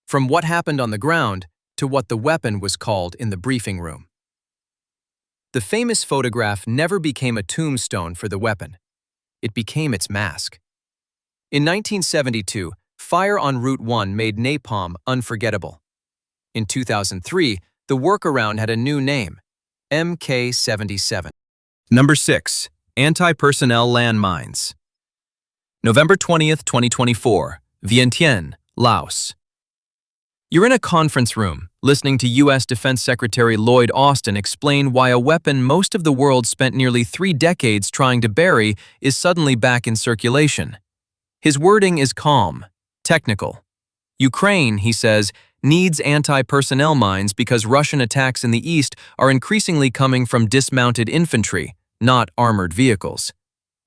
from what happened on the ground to what the weapon was called in the briefing room. The famous photograph never became a tombstone for the weapon. It became its mask. In 1972, fire on Route 1 made napalm unforgettable. In 2003, the workaround had a new name, MK-77. Number 6. Anti-personnel landmines. November 20th, 2024, Vientiane, Laos. You're in a conference room, listening to U.S. Defense Secretary Lloyd Austin explain why a weapon most of the world spent nearly 3 decades trying to bury is suddenly back in circulation. His wording is calm, technical. Ukraine, he says, needs anti-personnel mines because Russian attacks in the east are increasingly coming from dismounted infantry, not armored vehicles.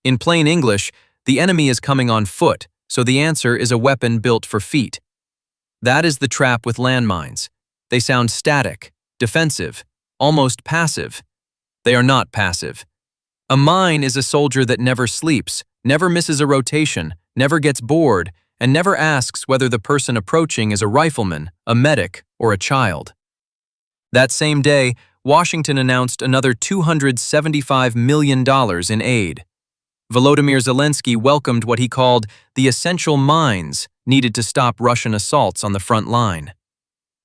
In plain English, the enemy is coming on foot, so the answer is a weapon built for feet. That is the trap with landmines. They sound static, defensive, almost passive. They are not passive. A mine is a soldier that never sleeps, never misses a rotation, never gets bored, and never asks whether the person approaching is a rifleman, a medic, or a child. That same day, Washington announced another $275 million in aid. Volodymyr Zelensky welcomed what he called the essential mines needed to stop Russian assaults on the front line.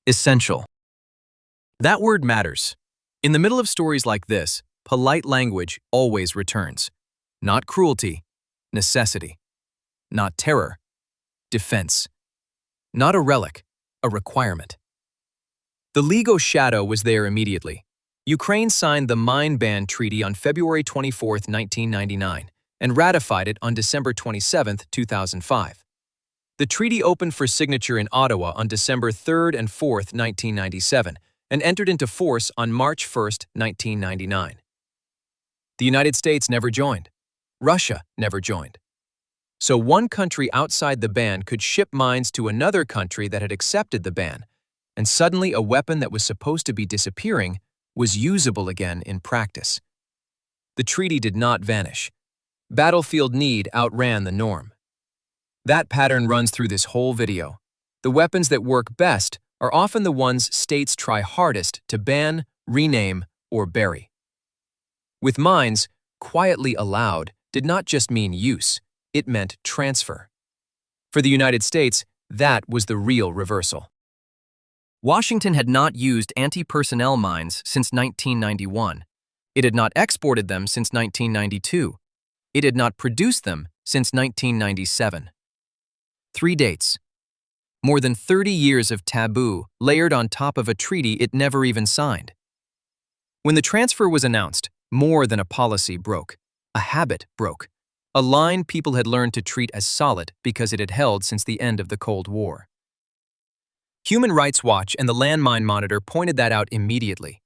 Essential. That word matters. In the middle of stories like this, polite language always returns. Not cruelty, necessity. Not terror, defense. Not a relic, a requirement. The legal shadow was there immediately. Ukraine signed the Mine Ban Treaty on February 24, 1999, and ratified it on December 27, 2005. The treaty opened for signature in Ottawa on December 3 and 4, 1997, and entered into force on March 1, 1999. The United States never joined. Russia never joined. So one country outside the ban could ship mines to another country that had accepted the ban, and suddenly a weapon that was supposed to be disappearing was usable again in practice. The treaty did not vanish. Battlefield need outran the norm. That pattern runs through this whole video. The weapons that work best are often the ones states try hardest to ban, rename, or bury. With mines, quietly allowed did not just mean use, it meant transfer. For the United States, that was the real reversal. Washington had not used anti-personnel mines since 1991. It had not exported them since 1992. It had not produced them since 1997. 3 dates. More than 30 years of taboo layered on top of a treaty it never even signed. When the transfer was announced, more than a policy broke. A habit broke. a line people had learned to treat as solid because it had held since the end of the Cold War. Human Rights Watch and the Landmine Monitor pointed that out immediately.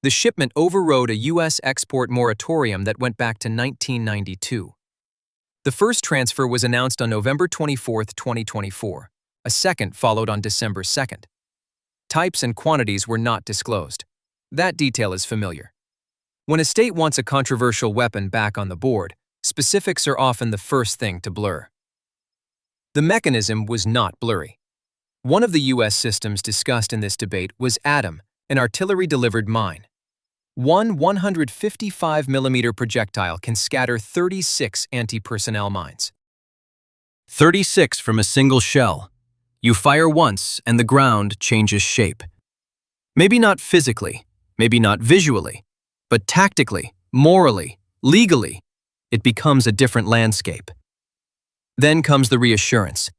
The shipment overrode a U.S. export moratorium that went back to 1992. The first transfer was announced on November 24, 2024. A second followed on December 2nd. Types and quantities were not disclosed. That detail is familiar. When a state wants a controversial weapon back on the board, specifics are often the first thing to blur. The mechanism was not blurry. One of the U.S. systems discussed in this debate was ATOM, an artillery-delivered mine. One 155mm projectile can scatter 36 anti-personnel mines. 36 from a single shell. You fire once and the ground changes shape. Maybe not physically, maybe not visually, but tactically, morally, legally, it becomes a different landscape. Then comes the reassurance.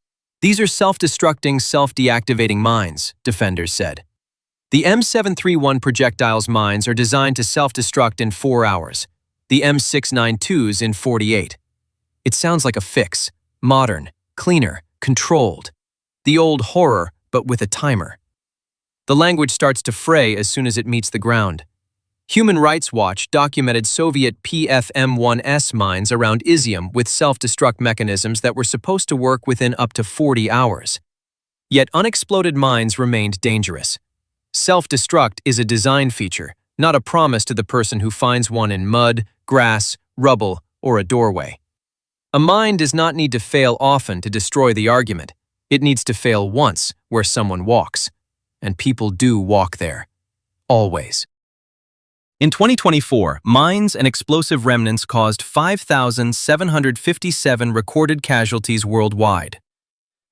These are self-destructing, self-deactivating mines, defenders said. The M731 projectile's mines are designed to self-destruct in 4 hours, the M692's in 48. It sounds like a fix, modern, cleaner, controlled. The old horror, but with a timer. The language starts to fray as soon as it meets the ground. Human Rights Watch documented Soviet PFM-1S mines around Izium with self-destruct mechanisms that were supposed to work within up to 40 hours. Yet unexploded mines remained dangerous. Self-destruct is a design feature, not a promise to the person who finds one in mud, grass, rubble, or a doorway. A mine does not need to fail often to destroy the argument. It needs to fail once where someone walks. And people do walk there. Always. In 2024, mines and explosive remnants caused 5,757 recorded casualties worldwide.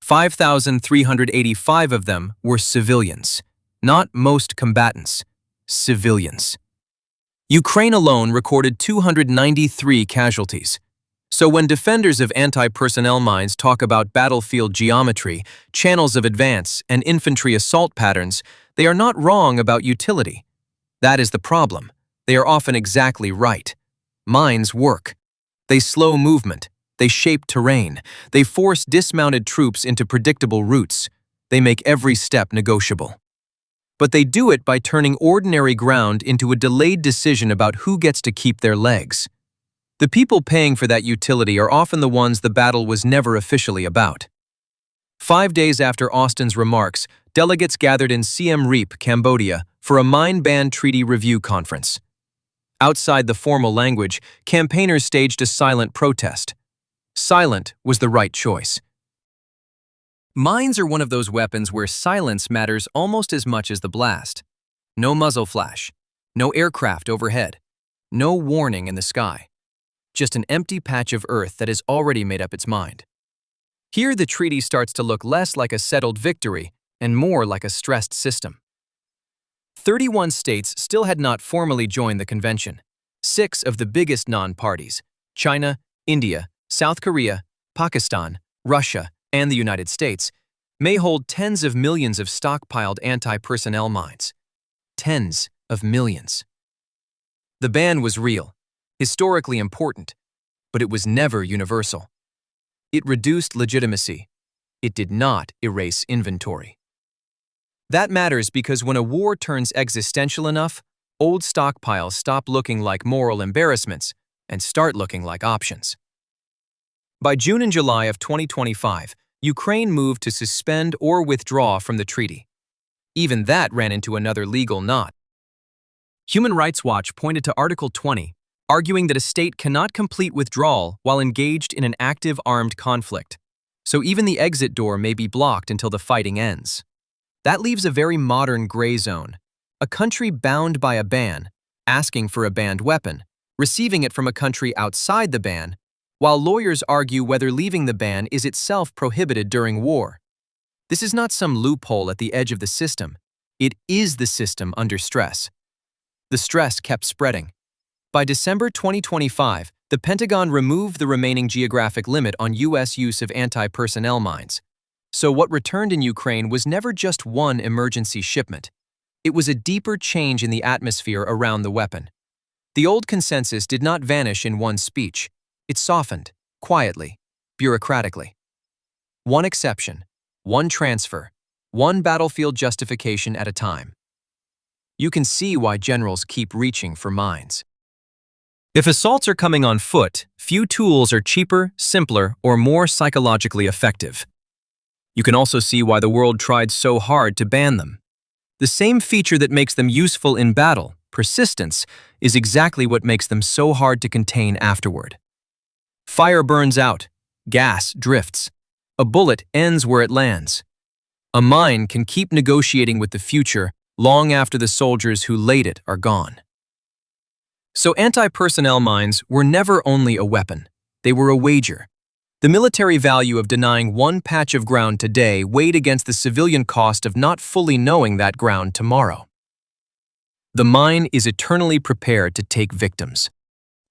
5,385 of them were civilians. Not most combatants, civilians. Ukraine alone recorded 293 casualties. So when defenders of anti-personnel mines talk about battlefield geometry, channels of advance, and infantry assault patterns, they are not wrong about utility. That is the problem. They are often exactly right. Mines work. They slow movement. They shape terrain. They force dismounted troops into predictable routes. They make every step negotiable. But they do it by turning ordinary ground into a delayed decision about who gets to keep their legs. The people paying for that utility are often the ones the battle was never officially about. 5 days after Austin's remarks, delegates gathered in Siem Reap, Cambodia, for a mine ban treaty review conference. Outside the formal language, campaigners staged a silent protest. Silent was the right choice. Mines are one of those weapons where silence matters almost as much as the blast. No muzzle flash, no aircraft overhead, no warning in the sky. Just an empty patch of earth that has already made up its mind. Here the treaty starts to look less like a settled victory and more like a stressed system. 31 states still had not formally joined the convention. 6 of the biggest non-parties, China, India, South Korea, Pakistan, Russia, and the United States, may hold tens of millions of stockpiled anti-personnel mines. Tens of millions. The ban was real, historically important, but it was never universal. It reduced legitimacy. It did not erase inventory. That matters because when a war turns existential enough, old stockpiles stop looking like moral embarrassments and start looking like options. By June and July of 2025, Ukraine moved to suspend or withdraw from the treaty. Even that ran into another legal knot. Human Rights Watch pointed to Article 20, arguing that a state cannot complete withdrawal while engaged in an active armed conflict, so even the exit door may be blocked until the fighting ends. That leaves a very modern gray zone. A country bound by a ban, asking for a banned weapon, receiving it from a country outside the ban, while lawyers argue whether leaving the ban is itself prohibited during war. This is not some loophole at the edge of the system. It is the system under stress. The stress kept spreading. By December 2025, the Pentagon removed the remaining geographic limit on U.S. use of anti-personnel mines. So what returned in Ukraine was never just one emergency shipment. It was a deeper change in the atmosphere around the weapon. The old consensus did not vanish in one speech. It softened. quietly, bureaucratically. One exception, one transfer, one battlefield justification at a time. You can see why generals keep reaching for mines. If assaults are coming on foot, few tools are cheaper, simpler, or more psychologically effective. You can also see why the world tried so hard to ban them. The same feature that makes them useful in battle, persistence, is exactly what makes them so hard to contain afterward. Fire burns out, gas drifts, a bullet ends where it lands. A mine can keep negotiating with the future long after the soldiers who laid it are gone. So anti-personnel mines were never only a weapon, they were a wager. The military value of denying one patch of ground today weighed against the civilian cost of not fully knowing that ground tomorrow. The mine is eternally prepared to take victims.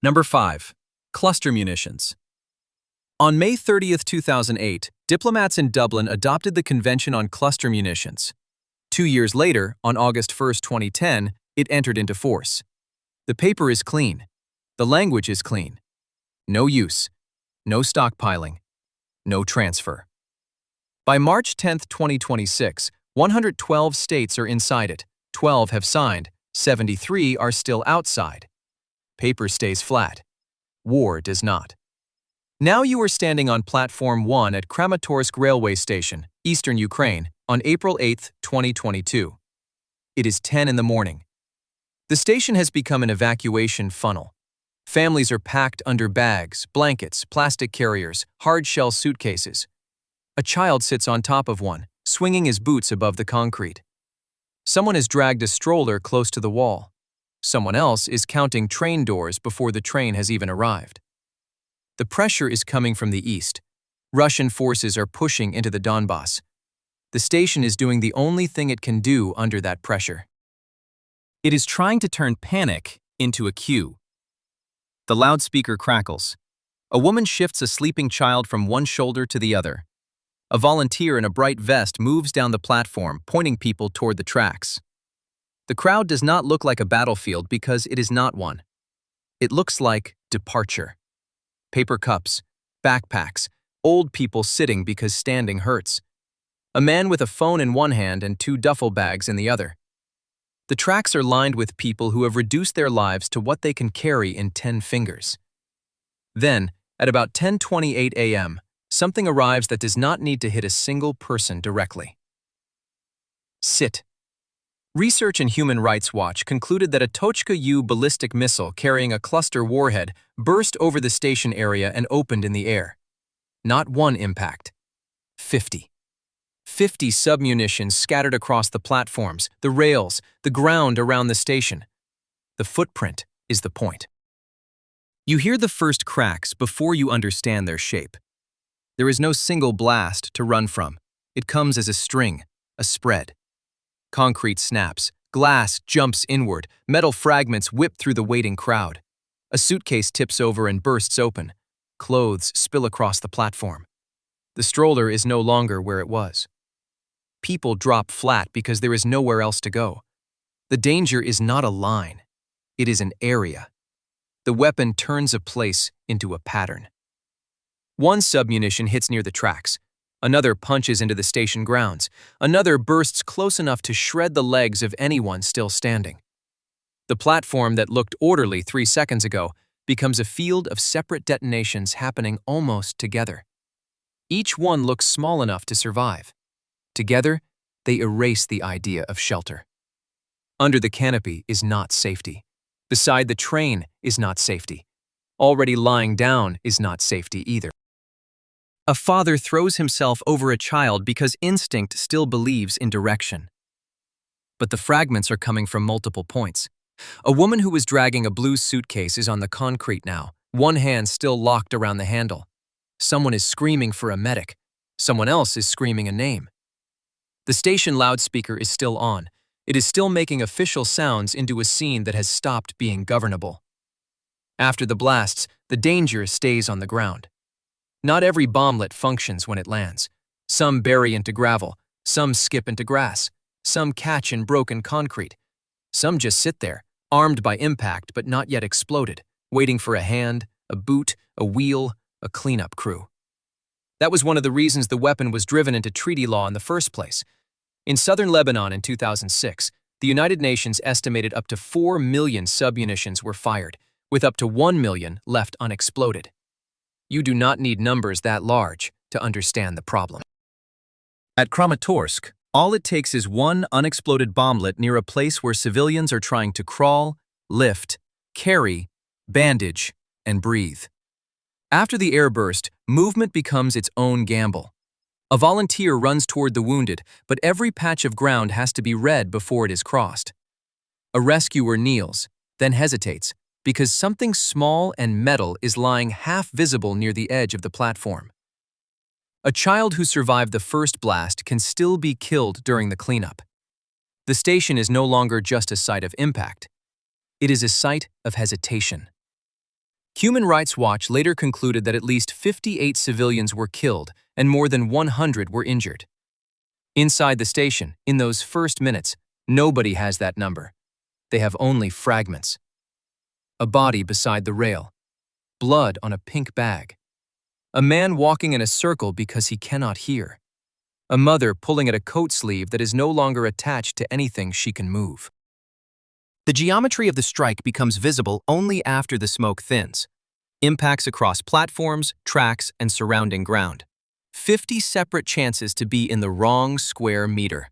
Number 5. Cluster munitions. On May 30, 2008, diplomats in Dublin adopted the Convention on Cluster Munitions. 2 years later, on August 1, 2010, it entered into force. The paper is clean. The language is clean. No use. No stockpiling. No transfer. By March 10, 2026, 112 states are inside it, 12 have signed, 73 are still outside. Paper stays flat. War does not. Now you are standing on Platform 1 at Kramatorsk Railway Station, eastern Ukraine, on April 8, 2022. It is 10 in the morning. The station has become an evacuation funnel. Families are packed under bags, blankets, plastic carriers, hard-shell suitcases. A child sits on top of one, swinging his boots above the concrete. Someone has dragged a stroller close to the wall. Someone else is counting train doors before the train has even arrived. The pressure is coming from the east. Russian forces are pushing into the Donbass. The station is doing the only thing it can do under that pressure. It is trying to turn panic into a cue. The loudspeaker crackles. A woman shifts a sleeping child from one shoulder to the other. A volunteer in a bright vest moves down the platform, pointing people toward the tracks. The crowd does not look like a battlefield because it is not one. It looks like departure. Paper cups, backpacks, old people sitting because standing hurts. A man with a phone in one hand and 2 duffel bags in the other. The tracks are lined with people who have reduced their lives to what they can carry in 10 fingers. Then, at about 10:28 a.m., something arrives that does not need to hit a single person directly. Sit. Research and Human Rights Watch concluded that a Tochka-U ballistic missile carrying a cluster warhead burst over the station area and opened in the air. Not one impact. 50. 50 submunitions scattered across the platforms, the rails, the ground around the station. The footprint is the point. You hear the first cracks before you understand their shape. There is no single blast to run from. It comes as a string, a spread. Concrete snaps, glass jumps inward, metal fragments whip through the waiting crowd. A suitcase tips over and bursts open. Clothes spill across the platform. The stroller is no longer where it was. People drop flat because there is nowhere else to go. The danger is not a line. It is an area. The weapon turns a place into a pattern. One submunition hits near the tracks. Another punches into the station grounds. Another bursts close enough to shred the legs of anyone still standing. The platform that looked orderly 3 seconds ago becomes a field of separate detonations happening almost together. Each one looks small enough to survive. Together, they erase the idea of shelter. Under the canopy is not safety. Beside the train is not safety. Already lying down is not safety either. A father throws himself over a child because instinct still believes in direction. But the fragments are coming from multiple points. A woman who was dragging a blue suitcase is on the concrete now, one hand still locked around the handle. Someone is screaming for a medic. Someone else is screaming a name. The station loudspeaker is still on. It is still making official sounds into a scene that has stopped being governable. After the blasts, the danger stays on the ground. Not every bomblet functions when it lands. Some bury into gravel, some skip into grass, some catch in broken concrete. Some just sit there, armed by impact but not yet exploded, waiting for a hand, a boot, a wheel, a cleanup crew. That was one of the reasons the weapon was driven into treaty law in the first place. In southern Lebanon in 2006, the United Nations estimated up to 4 million submunitions were fired, with up to 1 million left unexploded. You do not need numbers that large to understand the problem. At Kramatorsk, all it takes is one unexploded bomblet near a place where civilians are trying to crawl, lift, carry, bandage, and breathe. After the airburst, movement becomes its own gamble. A volunteer runs toward the wounded, but every patch of ground has to be read before it is crossed. A rescuer kneels, then hesitates, because something small and metal is lying half visible near the edge of the platform. A child who survived the first blast can still be killed during the cleanup. The station is no longer just a site of impact. It is a site of hesitation. Human Rights Watch later concluded that at least 58 civilians were killed and more than 100 were injured. Inside the station, in those first minutes, nobody has that number. They have only fragments. A body beside the rail. Blood on a pink bag. A man walking in a circle because he cannot hear. A mother pulling at a coat sleeve that is no longer attached to anything she can move. The geometry of the strike becomes visible only after the smoke thins. Impacts across platforms, tracks, and surrounding ground. 50 separate chances to be in the wrong square meter.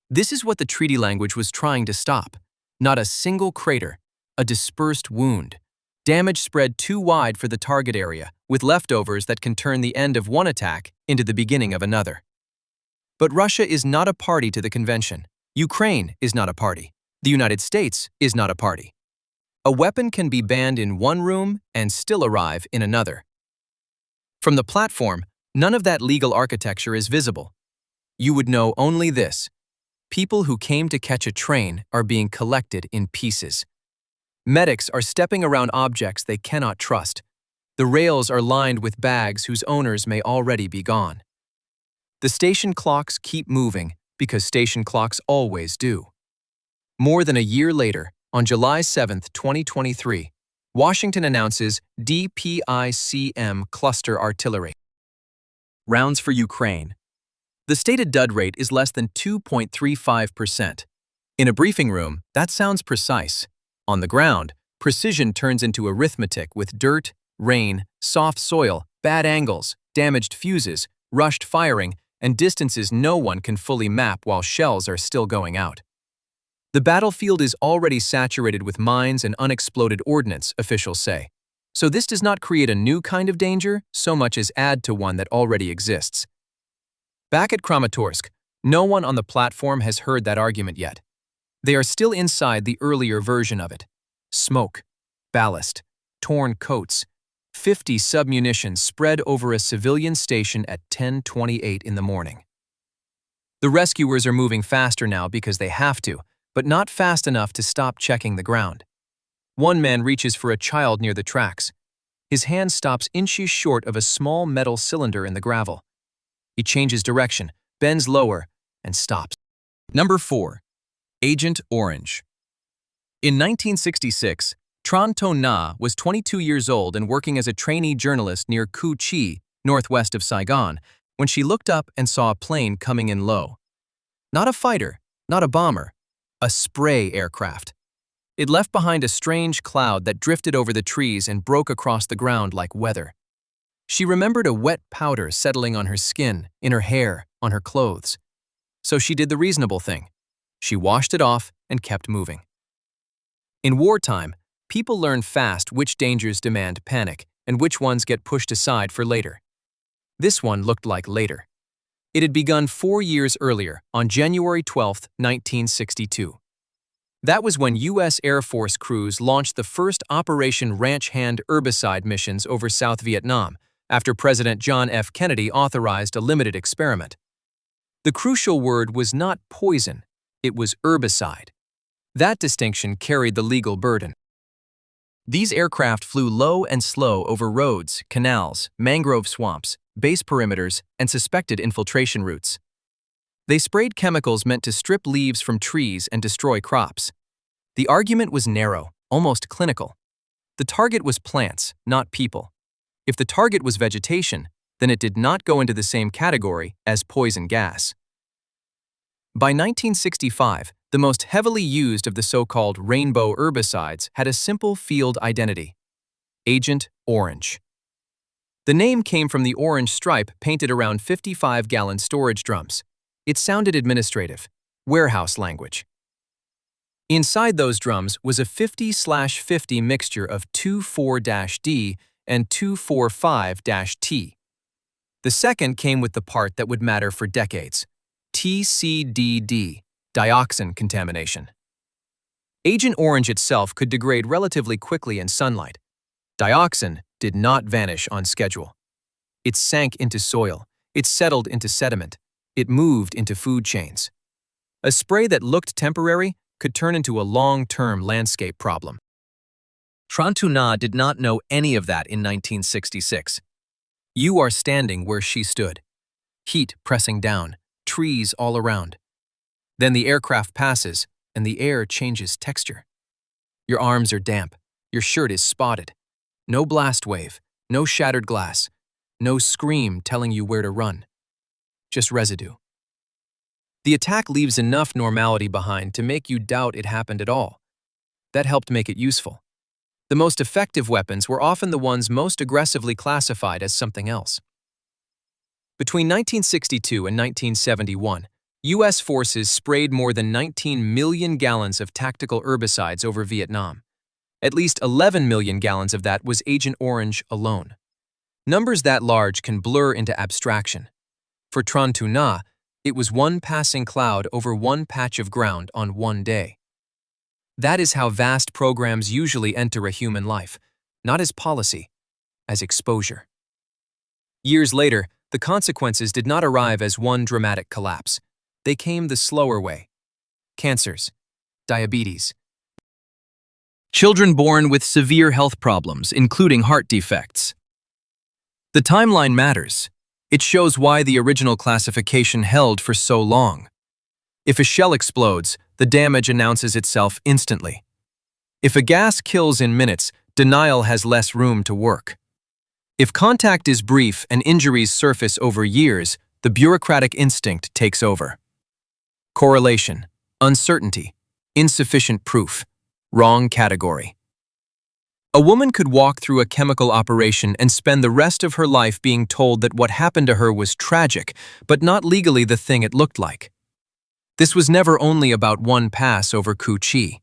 This is what the treaty language was trying to stop. Not a single crater, a dispersed wound. Damage spread too wide for the target area, with leftovers that can turn the end of one attack into the beginning of another. But Russia is not a party to the convention. Ukraine is not a party. The United States is not a party. A weapon can be banned in one room and still arrive in another. From the platform, none of that legal architecture is visible. You would know only this. People who came to catch a train are being collected in pieces. Medics are stepping around objects they cannot trust. The rails are lined with bags whose owners may already be gone. The station clocks keep moving because station clocks always do. More than a year later, on July 7, 2023, Washington announces DPICM cluster artillery. Rounds for Ukraine. The stated dud rate is less than 2.35%. In a briefing room, that sounds precise. On the ground, precision turns into arithmetic with dirt, rain, soft soil, bad angles, damaged fuses, rushed firing, and distances no one can fully map while shells are still going out. The battlefield is already saturated with mines and unexploded ordnance, officials say. So this does not create a new kind of danger so much as add to one that already exists. Back at Kramatorsk, no one on the platform has heard that argument yet. They are still inside the earlier version of it. Smoke, ballast, torn coats, 50 submunitions spread over a civilian station at 10:28 in the morning. The rescuers are moving faster now because they have to, but not fast enough to stop checking the ground. One man reaches for a child near the tracks. His hand stops inches short of a small metal cylinder in the gravel. He changes direction, bends lower, and stops. Number 4. Agent Orange. In 1966, Tran To Na was 22 years old and working as a trainee journalist near Cu Chi, northwest of Saigon, when she looked up and saw a plane coming in low. Not a fighter, not a bomber, a spray aircraft. It left behind a strange cloud that drifted over the trees and broke across the ground like weather. She remembered a wet powder settling on her skin, in her hair, on her clothes. So she did the reasonable thing. She washed it off and kept moving. In wartime, people learn fast which dangers demand panic and which ones get pushed aside for later. This one looked like later. It had begun 4 years earlier, on January 12, 1962. That was when U.S. Air Force crews launched the first Operation Ranch Hand herbicide missions over South Vietnam, after President John F. Kennedy authorized a limited experiment. The crucial word was not poison, it was herbicide. That distinction carried the legal burden. These aircraft flew low and slow over roads, canals, mangrove swamps, base perimeters, and suspected infiltration routes. They sprayed chemicals meant to strip leaves from trees and destroy crops. The argument was narrow, almost clinical. The target was plants, not people. If the target was vegetation, then it did not go into the same category as poison gas. By 1965, the most heavily used of the so-called rainbow herbicides had a simple field identity: Agent Orange. The name came from the orange stripe painted around 55-gallon storage drums. It sounded administrative, warehouse language. Inside those drums was a 50/50 mixture of 24-D and 245-T. The second came with the part that would matter for decades: TCDD, dioxin contamination. Agent Orange itself could degrade relatively quickly in sunlight. Dioxin did not vanish on schedule. It sank into soil, it settled into sediment, it moved into food chains. A spray that looked temporary could turn into a long-term landscape problem. Tran Thu Na did not know any of that in 1966. You are standing where she stood. Heat pressing down, trees all around. Then the aircraft passes, and the air changes texture. Your arms are damp, your shirt is spotted. No blast wave, no shattered glass, no scream telling you where to run. Just residue. The attack leaves enough normality behind to make you doubt it happened at all. That helped make it useful. The most effective weapons were often the ones most aggressively classified as something else. Between 1962 and 1971, U.S. forces sprayed more than 19 million gallons of tactical herbicides over Vietnam. At least 11 million gallons of that was Agent Orange alone. Numbers that large can blur into abstraction. For Tran Thu Na, it was one passing cloud over one patch of ground on one day. That is how vast programs usually enter a human life, not as policy, as exposure. Years later, the consequences did not arrive as one dramatic collapse. They came the slower way. Cancers, diabetes, children born with severe health problems, including heart defects. The timeline matters. It shows why the original classification held for so long. If a shell explodes, the damage announces itself instantly. If a gas kills in minutes, denial has less room to work. If contact is brief and injuries surface over years, the bureaucratic instinct takes over. Correlation, uncertainty, insufficient proof, wrong category. A woman could walk through a chemical operation and spend the rest of her life being told that what happened to her was tragic, but not legally the thing it looked like. This was never only about one pass over Cu Chi.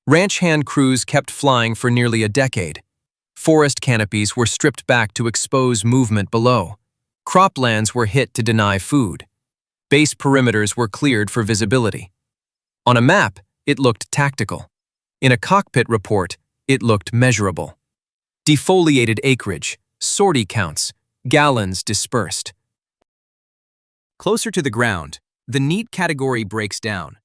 Ranch hand crews kept flying for nearly a decade. Forest canopies were stripped back to expose movement below. Croplands were hit to deny food. Base perimeters were cleared for visibility. On a map, it looked tactical. In a cockpit report, it looked measurable. Defoliated acreage, sortie counts, gallons dispersed. Closer to the ground, the neat category breaks down.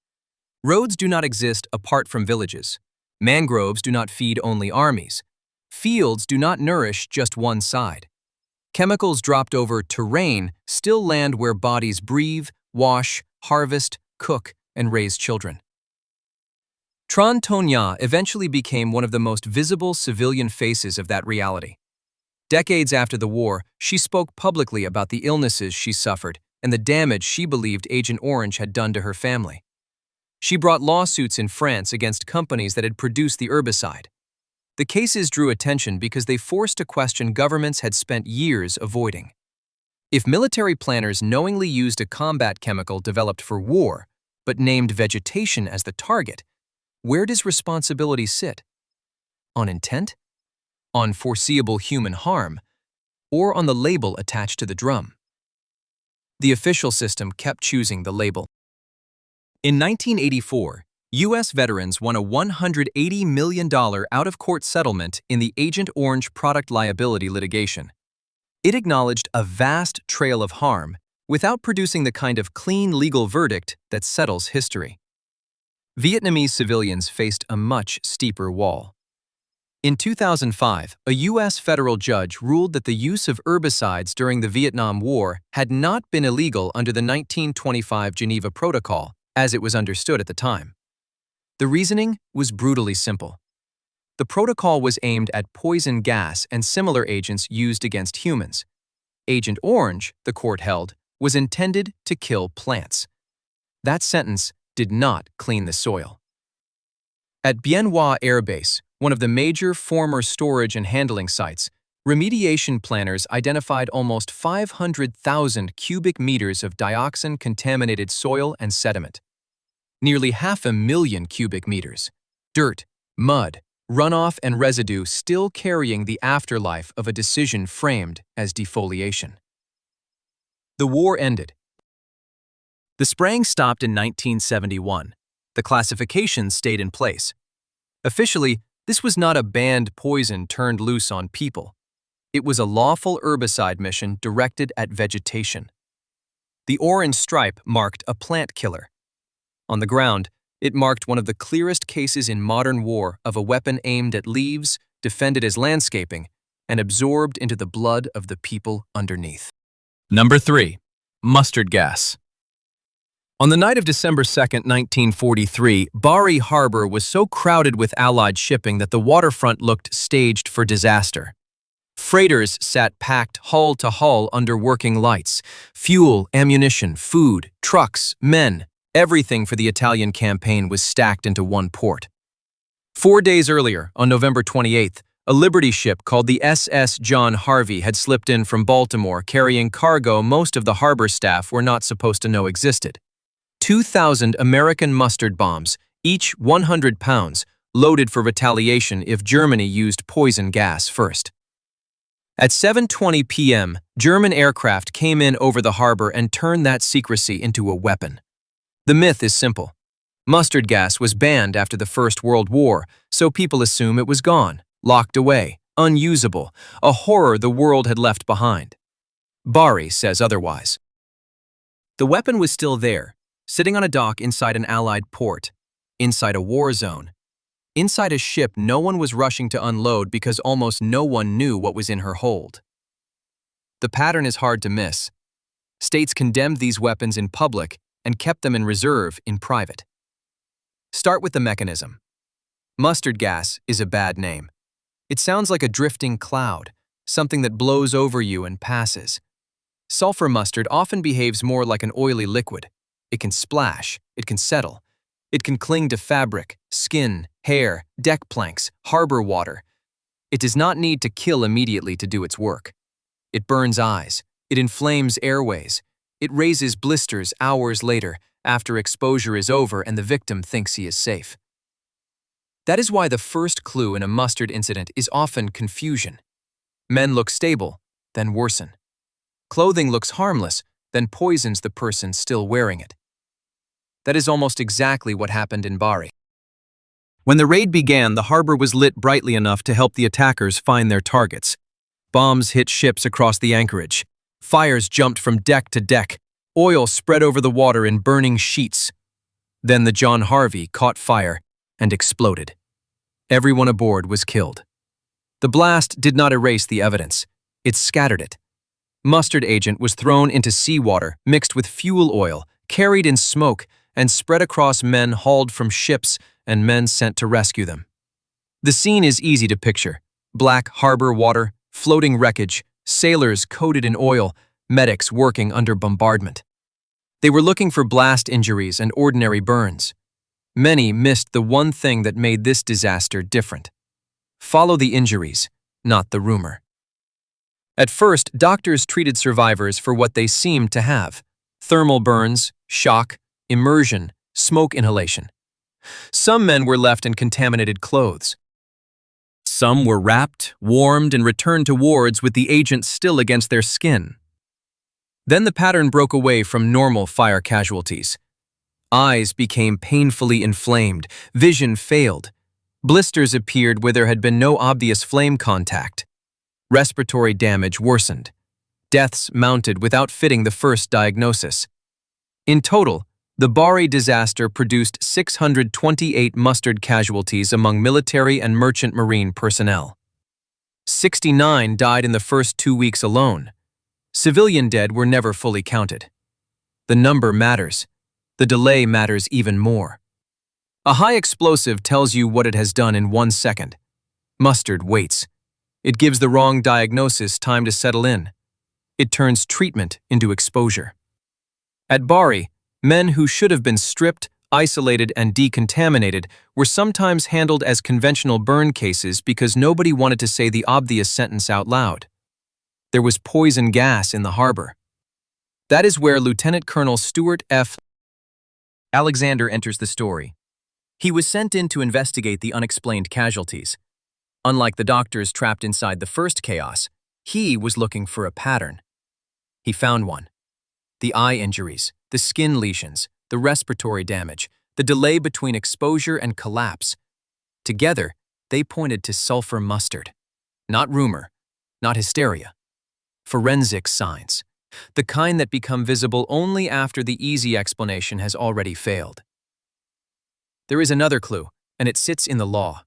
Roads do not exist apart from villages. Mangroves do not feed only armies. Fields do not nourish just one side. Chemicals dropped over terrain still land where bodies breathe, wash, harvest, cook, and raise children. Tran Thu Na eventually became one of the most visible civilian faces of that reality. Decades after the war, she spoke publicly about the illnesses she suffered and the damage she believed Agent Orange had done to her family. She brought lawsuits in France against companies that had produced the herbicide. The cases drew attention because they forced a question governments had spent years avoiding. If military planners knowingly used a combat chemical developed for war, but named vegetation as the target, where does responsibility sit? On intent? On foreseeable human harm? Or on the label attached to the drum? The official system kept choosing the label. In 1984, U.S. veterans won a $180 million out-of-court settlement in the Agent Orange product liability litigation. It acknowledged a vast trail of harm without producing the kind of clean legal verdict that settles history. Vietnamese civilians faced a much steeper wall. In 2005, a U.S. federal judge ruled that the use of herbicides during the Vietnam War had not been illegal under the 1925 Geneva Protocol, as it was understood at the time. The reasoning was brutally simple. The protocol was aimed at poison gas and similar agents used against humans. Agent Orange, the court held, was intended to kill plants. That sentence did not clean the soil. At Bien Hoa Air Base, one of the major former storage and handling sites, remediation planners identified almost 500,000 cubic meters of dioxin-contaminated soil and sediment. Nearly 500,000 cubic meters. Dirt, mud, runoff and residue still carrying the afterlife of a decision framed as defoliation. The war ended. The spraying stopped in 1971. The classifications stayed in place. Officially, this was not a banned poison turned loose on people. It was a lawful herbicide mission directed at vegetation. The orange stripe marked a plant killer. On the ground, it marked one of the clearest cases in modern war of a weapon aimed at leaves, defended as landscaping, and absorbed into the blood of the people underneath. Number 3. Mustard gas. On the night of December 2, 1943, Bari Harbor was so crowded with Allied shipping that the waterfront looked staged for disaster. Freighters sat packed hull to hull under working lights. Fuel, ammunition, food, trucks, men, everything for the Italian campaign was stacked into one port. 4 days earlier, on November 28th, a Liberty ship called the SS John Harvey had slipped in from Baltimore carrying cargo most of the harbor staff were not supposed to know existed. 2,000 American mustard bombs, each 100 pounds, loaded for retaliation if Germany used poison gas first. At 7:20 p.m., German aircraft came in over the harbor and turned that secrecy into a weapon. The myth is simple. Mustard gas was banned after the First World War, so people assume it was gone, locked away, unusable, a horror the world had left behind. Bari says otherwise. The weapon was still there, sitting on a dock inside an Allied port, inside a war zone. Inside a ship no one was rushing to unload because almost no one knew what was in her hold. The pattern is hard to miss. States condemned these weapons in public and kept them in reserve in private. Start with the mechanism. Mustard gas is a bad name. It sounds like a drifting cloud, something that blows over you and passes. Sulfur mustard often behaves more like an oily liquid. It can splash, it can settle. It can cling to fabric, skin, hair, deck planks, harbor water. It does not need to kill immediately to do its work. It burns eyes, it inflames airways, it raises blisters hours later after exposure is over and the victim thinks he is safe. That is why the first clue in a mustard incident is often confusion. Men look stable, then worsen. Clothing looks harmless, then poisons the person still wearing it. That is almost exactly what happened in Bari. When the raid began, the harbor was lit brightly enough to help the attackers find their targets. Bombs hit ships across the anchorage. Fires jumped from deck to deck. Oil spread over the water in burning sheets. Then the John Harvey caught fire and exploded. Everyone aboard was killed. The blast did not erase the evidence. It scattered it. Mustard agent was thrown into seawater mixed with fuel oil, carried in smoke, and spread across men hauled from ships and men sent to rescue them. The scene is easy to picture. Black harbor water, floating wreckage, sailors coated in oil, medics working under bombardment. They were looking for blast injuries and ordinary burns. Many missed the one thing that made this disaster different. Follow the injuries, not the rumor. At first, doctors treated survivors for what they seemed to have: thermal burns, shock, immersion, smoke inhalation. Some men were left in contaminated clothes. Some were wrapped, warmed, and returned to wards with the agent still against their skin. Then the pattern broke away from normal fire casualties. Eyes became painfully inflamed, vision failed. Blisters appeared where there had been no obvious flame contact. Respiratory damage worsened. Deaths mounted without fitting the first diagnosis. In total, the Bari disaster produced 628 mustard casualties among military and merchant marine personnel. 69 died in the first 2 weeks alone. Civilian dead were never fully counted. The number matters. The delay matters even more. A high explosive tells you what it has done in 1 second. Mustard waits. It gives the wrong diagnosis time to settle in. It turns treatment into exposure. At Bari, men who should have been stripped, isolated, and decontaminated were sometimes handled as conventional burn cases because nobody wanted to say the obvious sentence out loud. There was poison gas in the harbor. That is where Lieutenant Colonel Stuart F. Alexander enters the story. He was sent in to investigate the unexplained casualties. Unlike the doctors trapped inside the first chaos, he was looking for a pattern. He found one. The eye injuries, the skin lesions, the respiratory damage, the delay between exposure and collapse. Together, they pointed to sulfur mustard. Not rumor, not hysteria. Forensic signs. The kind that become visible only after the easy explanation has already failed. There is another clue, and it sits in the law.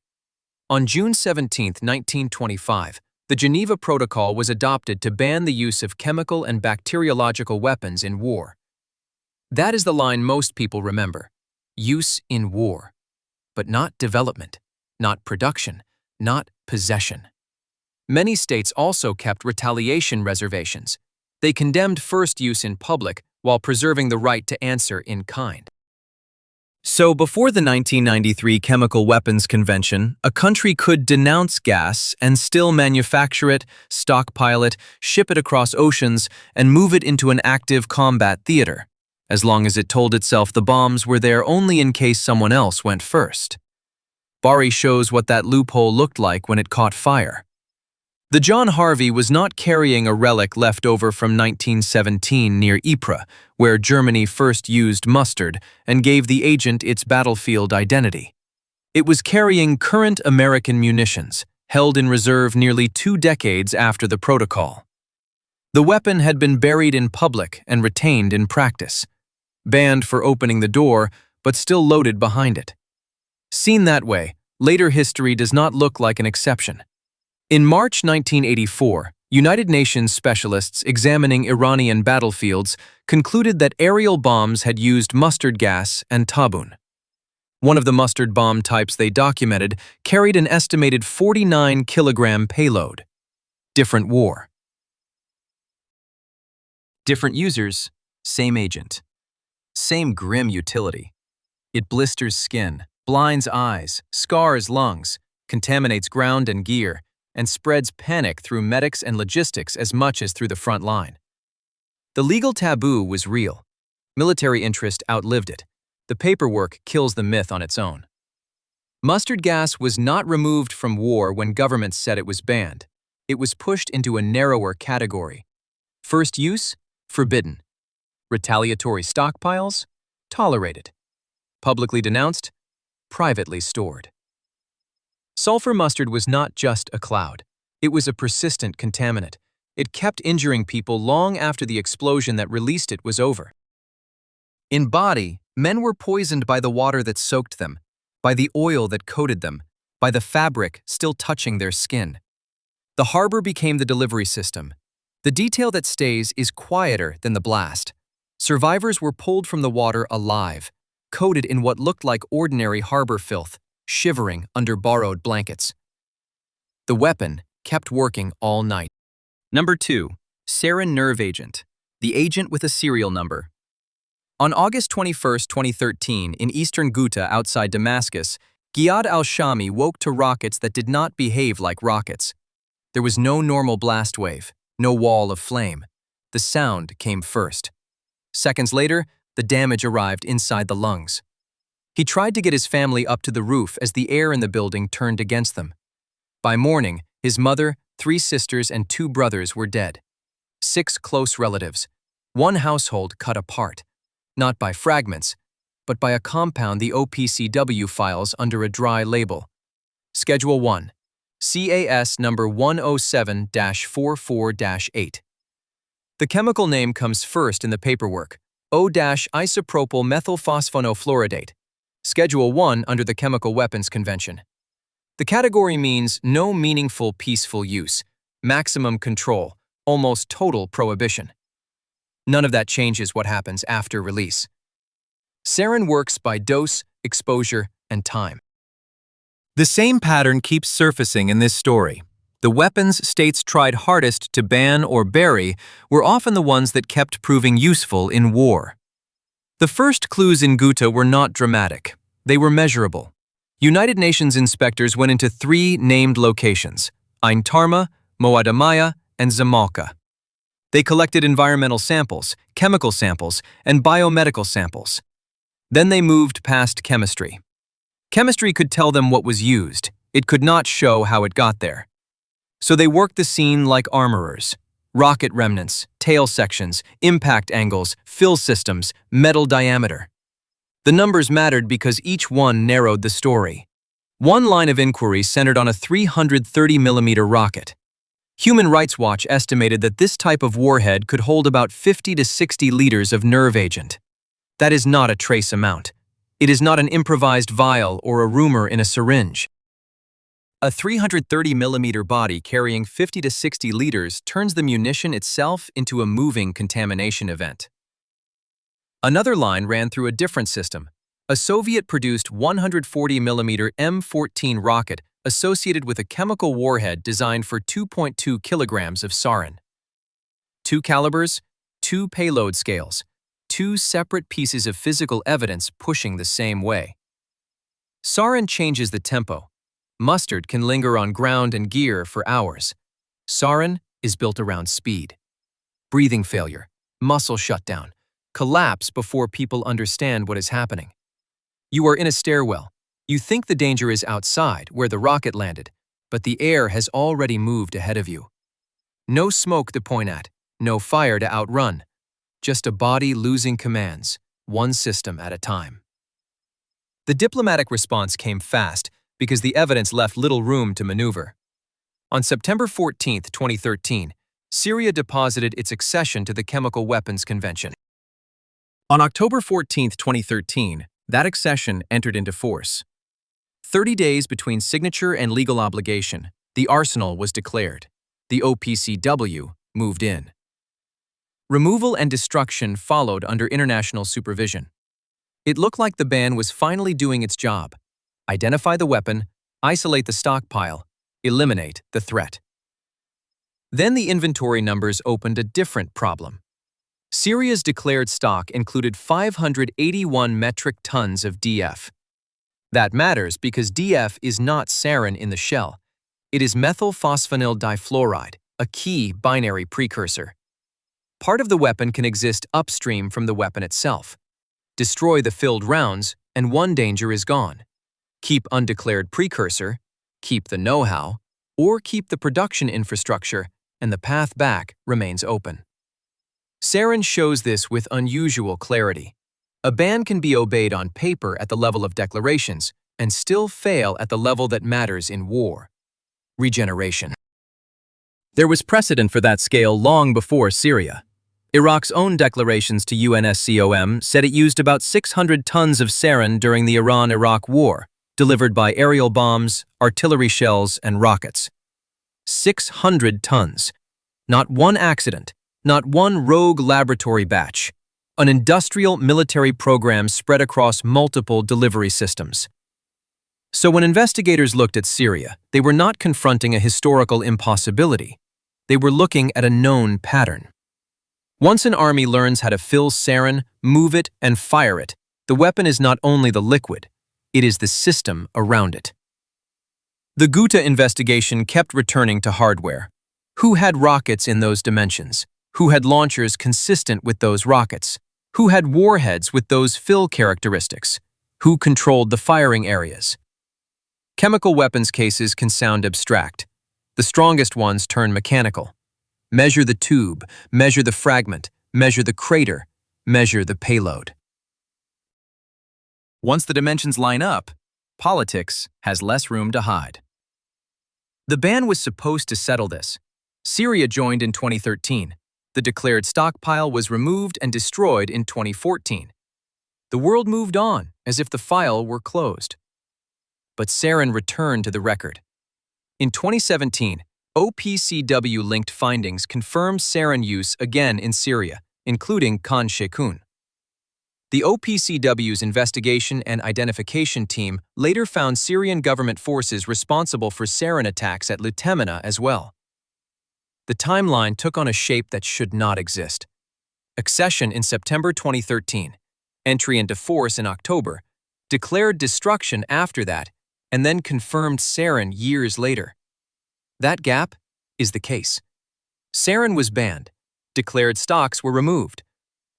On June 17, 1925, the Geneva Protocol was adopted to ban the use of chemical and bacteriological weapons in war. That is the line most people remember. Use in war. But not development, not production, not possession. Many states also kept retaliation reservations. They condemned first use in public while preserving the right to answer in kind. So before the 1993 Chemical Weapons Convention, a country could denounce gas and still manufacture it, stockpile it, ship it across oceans, and move it into an active combat theater, as long as it told itself the bombs were there only in case someone else went first. Bari shows what that loophole looked like when it caught fire. The John Harvey was not carrying a relic left over from 1917 near Ypres, where Germany first used mustard and gave the agent its battlefield identity. It was carrying current American munitions, held in reserve nearly 2 decades after the protocol. The weapon had been buried in public and retained in practice, banned for opening the door, but still loaded behind it. Seen that way, later history does not look like an exception. In March 1984, United Nations specialists examining Iranian battlefields concluded that aerial bombs had used mustard gas and tabun. One of the mustard bomb types they documented carried an estimated 49-kilogram payload. Different war. Different users, same agent. Same grim utility. It blisters skin, blinds eyes, scars lungs, contaminates ground and gear, and spreads panic through medics and logistics as much as through the front line. The legal taboo was real. Military interest outlived it. The paperwork kills the myth on its own. Mustard gas was not removed from war when governments said it was banned. It was pushed into a narrower category. First use? Forbidden. Retaliatory stockpiles? Tolerated. Publicly denounced? Privately stored. Sulfur mustard was not just a cloud. It was a persistent contaminant. It kept injuring people long after the explosion that released it was over. In Bari, men were poisoned by the water that soaked them, by the oil that coated them, by the fabric still touching their skin. The harbor became the delivery system. The detail that stays is quieter than the blast. Survivors were pulled from the water alive, coated in what looked like ordinary harbor filth, shivering under borrowed blankets. The weapon kept working all night. Number 2. Sarin nerve agent, the agent with a serial number. On August 21, 2013, in eastern Ghouta outside Damascus, Ghiad al-Shami woke to rockets that did not behave like rockets. There was no normal blast wave, no wall of flame. The sound came first. Seconds later, the damage arrived inside the lungs. He tried to get his family up to the roof as the air in the building turned against them. By morning, his mother, 3 sisters, and 2 brothers were dead. 6 close relatives. 1 household cut apart, not by fragments, but by a compound the OPCW files under a dry label. Schedule 1, CAS number 107-44-8. The chemical name comes first in the paperwork, O-isopropyl methylphosphonofluoridate. Schedule 1 under the Chemical Weapons Convention. The category means no meaningful peaceful use, maximum control, almost total prohibition. None of that changes what happens after release. Sarin works by dose, exposure, and time. The same pattern keeps surfacing in this story. The weapons states tried hardest to ban or bury were often the ones that kept proving useful in war. The first clues in Ghouta were not dramatic. They were measurable. United Nations inspectors went into 3 named locations: Ain Tarma, Moadamaya, and Zamalka. They collected environmental samples, chemical samples, and biomedical samples. Then they moved past chemistry. Chemistry could tell them what was used. It could not show how it got there. So they worked the scene like armorers. Rocket remnants, tail sections, impact angles, fill systems, metal diameter. The numbers mattered because each one narrowed the story. One line of inquiry centered on a 330mm rocket. Human Rights Watch estimated that this type of warhead could hold about 50 to 60 liters of nerve agent. That is not a trace amount. It is not an improvised vial or a rumor in a syringe. A 330mm body carrying 50 to 60 liters turns the munition itself into a moving contamination event. Another line ran through a different system, a Soviet-produced 140mm M14 rocket associated with a chemical warhead designed for 2.2 kilograms of sarin. 2 calibers, 2 payload scales, 2 separate pieces of physical evidence pushing the same way. Sarin changes the tempo. Mustard can linger on ground and gear for hours. Sarin is built around speed. Breathing failure, muscle shutdown, collapse before people understand what is happening. You are in a stairwell. You think the danger is outside, where the rocket landed, but the air has already moved ahead of you. No smoke to point at, no fire to outrun. Just a body losing commands, one system at a time. The diplomatic response came fast because the evidence left little room to maneuver. On September 14, 2013, Syria deposited its accession to the Chemical Weapons Convention. On October 14, 2013, that accession entered into force. 30 days between signature and legal obligation, the arsenal was declared. The OPCW moved in. Removal and destruction followed under international supervision. It looked like the ban was finally doing its job. Identify the weapon, isolate the stockpile, eliminate the threat. Then the inventory numbers opened a different problem. Syria's declared stock included 581 metric tons of DF. That matters because DF is not sarin in the shell. It is methylphosphonyl difluoride, a key binary precursor. Part of the weapon can exist upstream from the weapon itself. Destroy the filled rounds, and one danger is gone. Keep undeclared precursor, keep the know-how, or keep the production infrastructure, and the path back remains open. Sarin shows this with unusual clarity. A ban can be obeyed on paper at the level of declarations and still fail at the level that matters in war. Regeneration. There was precedent for that scale long before Syria. Iraq's own declarations to UNSCOM said it used about 600 tons of sarin during the Iran-Iraq War, delivered by aerial bombs, artillery shells, and rockets. 600 tons. Not one accident, not one rogue laboratory batch. An industrial military program spread across multiple delivery systems. So when investigators looked at Syria, they were not confronting a historical impossibility. They were looking at a known pattern. Once an army learns how to fill sarin, move it, and fire it, the weapon is not only the liquid, it is the system around it. The Ghouta investigation kept returning to hardware. Who had rockets in those dimensions? Who had launchers consistent with those rockets? Who had warheads with those fill characteristics? Who controlled the firing areas? Chemical weapons cases can sound abstract. The strongest ones turn mechanical. Measure the tube, measure the fragment, measure the crater, measure the payload. Once the dimensions line up, politics has less room to hide. The ban was supposed to settle this. Syria joined in 2013. The declared stockpile was removed and destroyed in 2014. The world moved on as if the file were closed. But sarin returned to the record. In 2017, OPCW-linked findings confirmed sarin use again in Syria, including Khan Sheikhoun. The OPCW's investigation and identification team later found Syrian government forces responsible for sarin attacks at Lutemana as well. The timeline took on a shape that should not exist. Accession in September 2013, entry into force in October, declared destruction after that, and then confirmed sarin years later. That gap is the case. Sarin was banned, declared stocks were removed,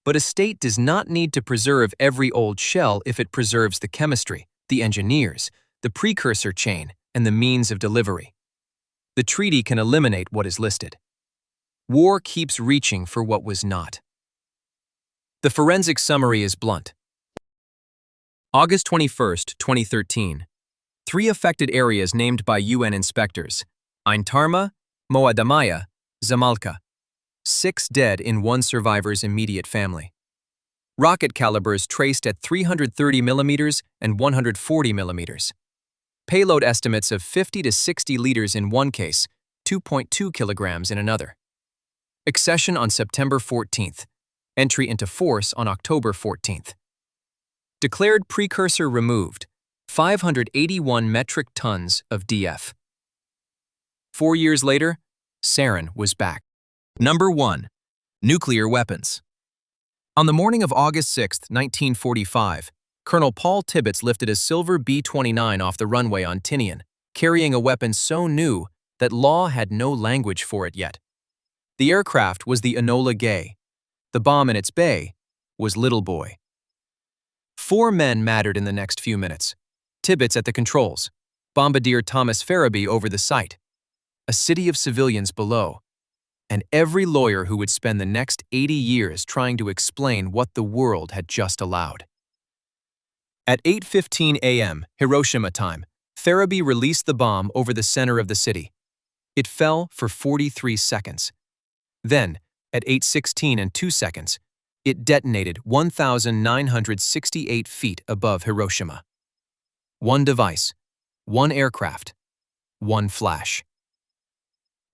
but a state does not need to preserve every old shell if it preserves the chemistry, the engineers, the precursor chain, and the means of delivery. The treaty can eliminate what is listed. War keeps reaching for what was not. The forensic summary is blunt. August 21, 2013. 3 affected areas named by UN inspectors: Ain Tarma, Moadamaya, Zamalka. 6 dead in 1 survivor's immediate family. Rocket calibers traced at 330 mm and 140 mm. Payload estimates of 50 to 60 liters in one case, 2.2 kilograms in another. Accession on September 14th. Entry into force on October 14th. Declared precursor removed, 581 metric tons of DF. 4 years later, sarin was back. Number 1. Nuclear weapons. On the morning of August 6, 1945, Colonel Paul Tibbets lifted a silver B-29 off the runway on Tinian, carrying a weapon so new that law had no language for it yet. The aircraft was the Enola Gay. The bomb in its bay was Little Boy. 4 men mattered in the next few minutes. Tibbets at the controls, Bombardier Thomas Farabee over the site, a city of civilians below, and every lawyer who would spend the next 80 years trying to explain what the world had just allowed. At 8:15 a.m. Hiroshima time, Farabee released the bomb over the center of the city. It fell for 43 seconds. Then, at 8:16 and 2 seconds, it detonated 1,968 feet above Hiroshima. 1 device, 1 aircraft, 1 flash.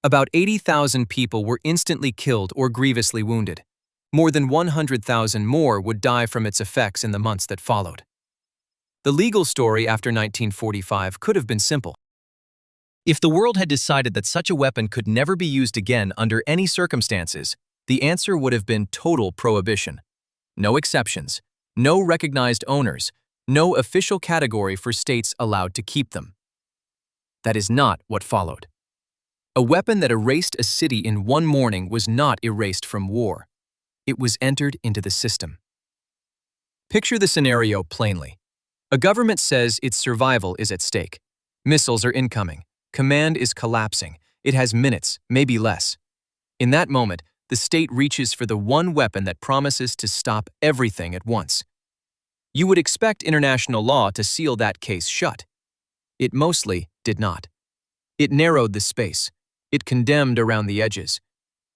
About 80,000 people were instantly killed or grievously wounded. More than 100,000 more would die from its effects in the months that followed. The legal story after 1945 could have been simple. If the world had decided that such a weapon could never be used again under any circumstances, the answer would have been total prohibition. No exceptions, no recognized owners, no official category for states allowed to keep them. That is not what followed. A weapon that erased a city in one morning was not erased from war. It was entered into the system. Picture the scenario plainly. A government says its survival is at stake. Missiles are incoming. Command is collapsing. It has minutes, maybe less. In that moment, the state reaches for the one weapon that promises to stop everything at once. You would expect international law to seal that case shut. It mostly did not. It narrowed the space. It condemned around the edges.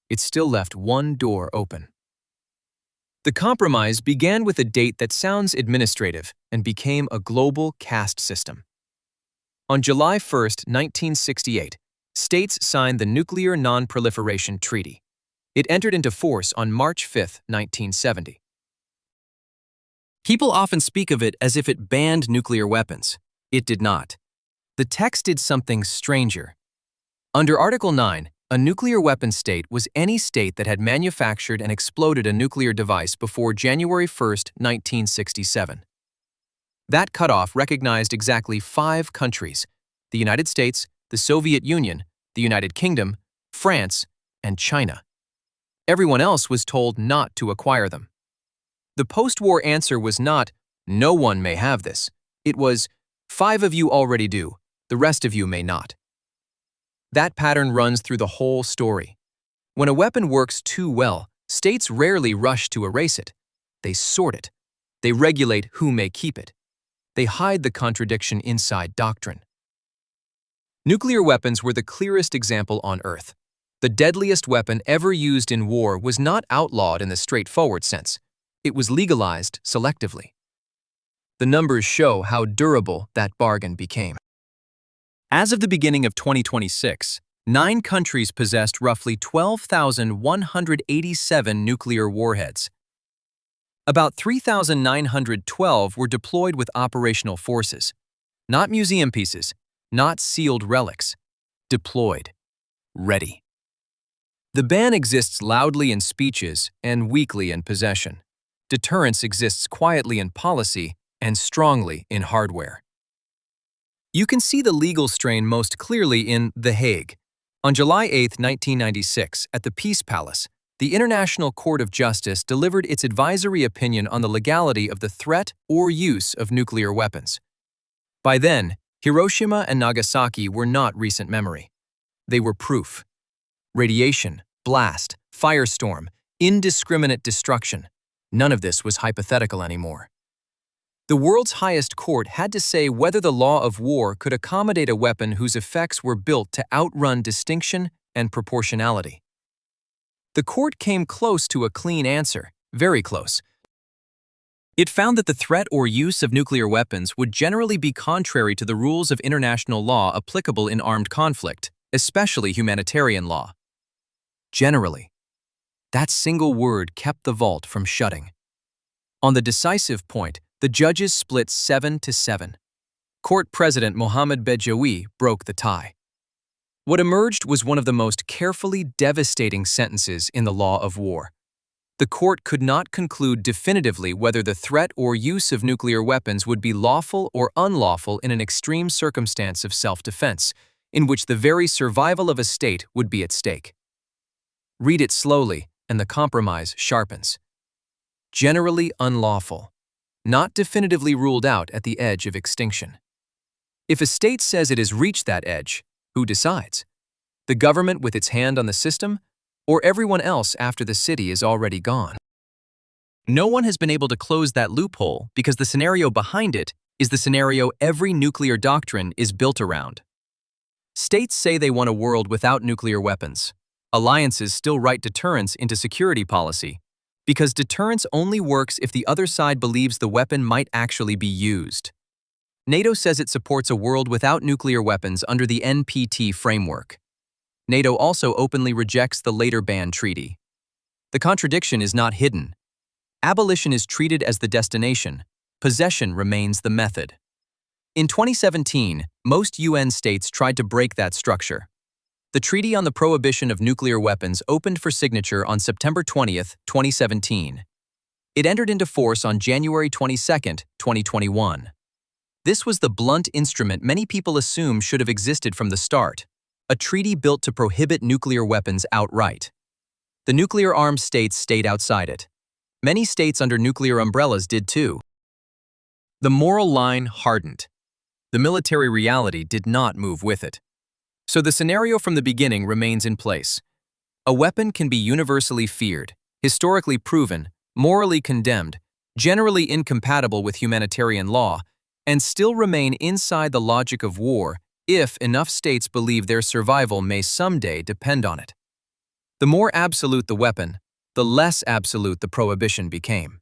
It still left one door open. The compromise began with a date that sounds administrative and became a global caste system. On July 1, 1968, states signed the Nuclear Non-Proliferation Treaty. It entered into force on March 5, 1970. People often speak of it as if it banned nuclear weapons. It did not. The text did something stranger. Under Article 9, a nuclear weapon state was any state that had manufactured and exploded a nuclear device before January 1, 1967. That cutoff recognized exactly 5 countries: the United States, the Soviet Union, the United Kingdom, France, and China. Everyone else was told not to acquire them. The post-war answer was not, "No one may have this." It was, "5 of you already do, the rest of you may not." That pattern runs through the whole story. When a weapon works too well, states rarely rush to erase it. They sort it. They regulate who may keep it. They hide the contradiction inside doctrine. Nuclear weapons were the clearest example on Earth. The deadliest weapon ever used in war was not outlawed in the straightforward sense. It was legalized selectively. The numbers show how durable that bargain became. As of the beginning of 2026, 9 countries possessed roughly 12,187 nuclear warheads. About 3,912 were deployed with operational forces. Not museum pieces, not sealed relics. Deployed. Ready. The ban exists loudly in speeches and weakly in possession. Deterrence exists quietly in policy and strongly in hardware. You can see the legal strain most clearly in The Hague. On July 8, 1996, at the Peace Palace, the International Court of Justice delivered its advisory opinion on the legality of the threat or use of nuclear weapons. By then, Hiroshima and Nagasaki were not recent memory. They were proof. Radiation, blast, firestorm, indiscriminate destruction. None of this was hypothetical anymore. The world's highest court had to say whether the law of war could accommodate a weapon whose effects were built to outrun distinction and proportionality. The court came close to a clean answer, very close. It found that the threat or use of nuclear weapons would generally be contrary to the rules of international law applicable in armed conflict, especially humanitarian law. Generally. That single word kept the vault from shutting. On the decisive point, the judges split 7-7. Court President Mohammed Bejawi broke the tie. What emerged was one of the most carefully devastating sentences in the law of war. The court could not conclude definitively whether the threat or use of nuclear weapons would be lawful or unlawful in an extreme circumstance of self-defense, in which the very survival of a state would be at stake. Read it slowly, and the compromise sharpens. Generally unlawful. Not definitively ruled out at the edge of extinction. If a state says it has reached that edge, who decides? The government with its hand on the system, or everyone else after the city is already gone? No one has been able to close that loophole because the scenario behind it is the scenario every nuclear doctrine is built around. States say they want a world without nuclear weapons. Alliances still write deterrence into security policy, because deterrence only works if the other side believes the weapon might actually be used. NATO says it supports a world without nuclear weapons under the NPT framework. NATO also openly rejects the later ban treaty. The contradiction is not hidden. Abolition is treated as the destination. Possession remains the method. In 2017, most UN states tried to break that structure. The Treaty on the Prohibition of Nuclear Weapons opened for signature on September 20, 2017. It entered into force on January 22, 2021. This was the blunt instrument many people assume should have existed from the start, a treaty built to prohibit nuclear weapons outright. The nuclear-armed states stayed outside it. Many states under nuclear umbrellas did too. The moral line hardened. The military reality did not move with it. So the scenario from the beginning remains in place. A weapon can be universally feared, historically proven, morally condemned, generally incompatible with humanitarian law, and still remain inside the logic of war if enough states believe their survival may someday depend on it. The more absolute the weapon, the less absolute the prohibition became.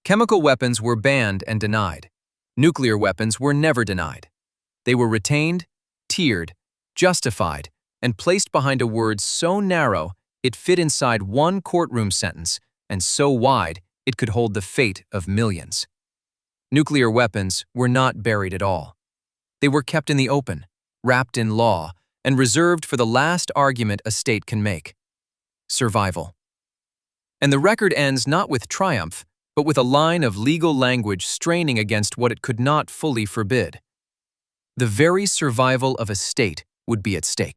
Chemical weapons were banned and denied. Nuclear weapons were never denied. They were retained, tiered, justified, and placed behind a word so narrow it fit inside one courtroom sentence and so wide it could hold the fate of millions. Nuclear weapons were not buried at all. They were kept in the open, wrapped in law, and reserved for the last argument a state can make: survival. And the record ends not with triumph, but with a line of legal language straining against what it could not fully forbid. The very survival of a state would be at stake.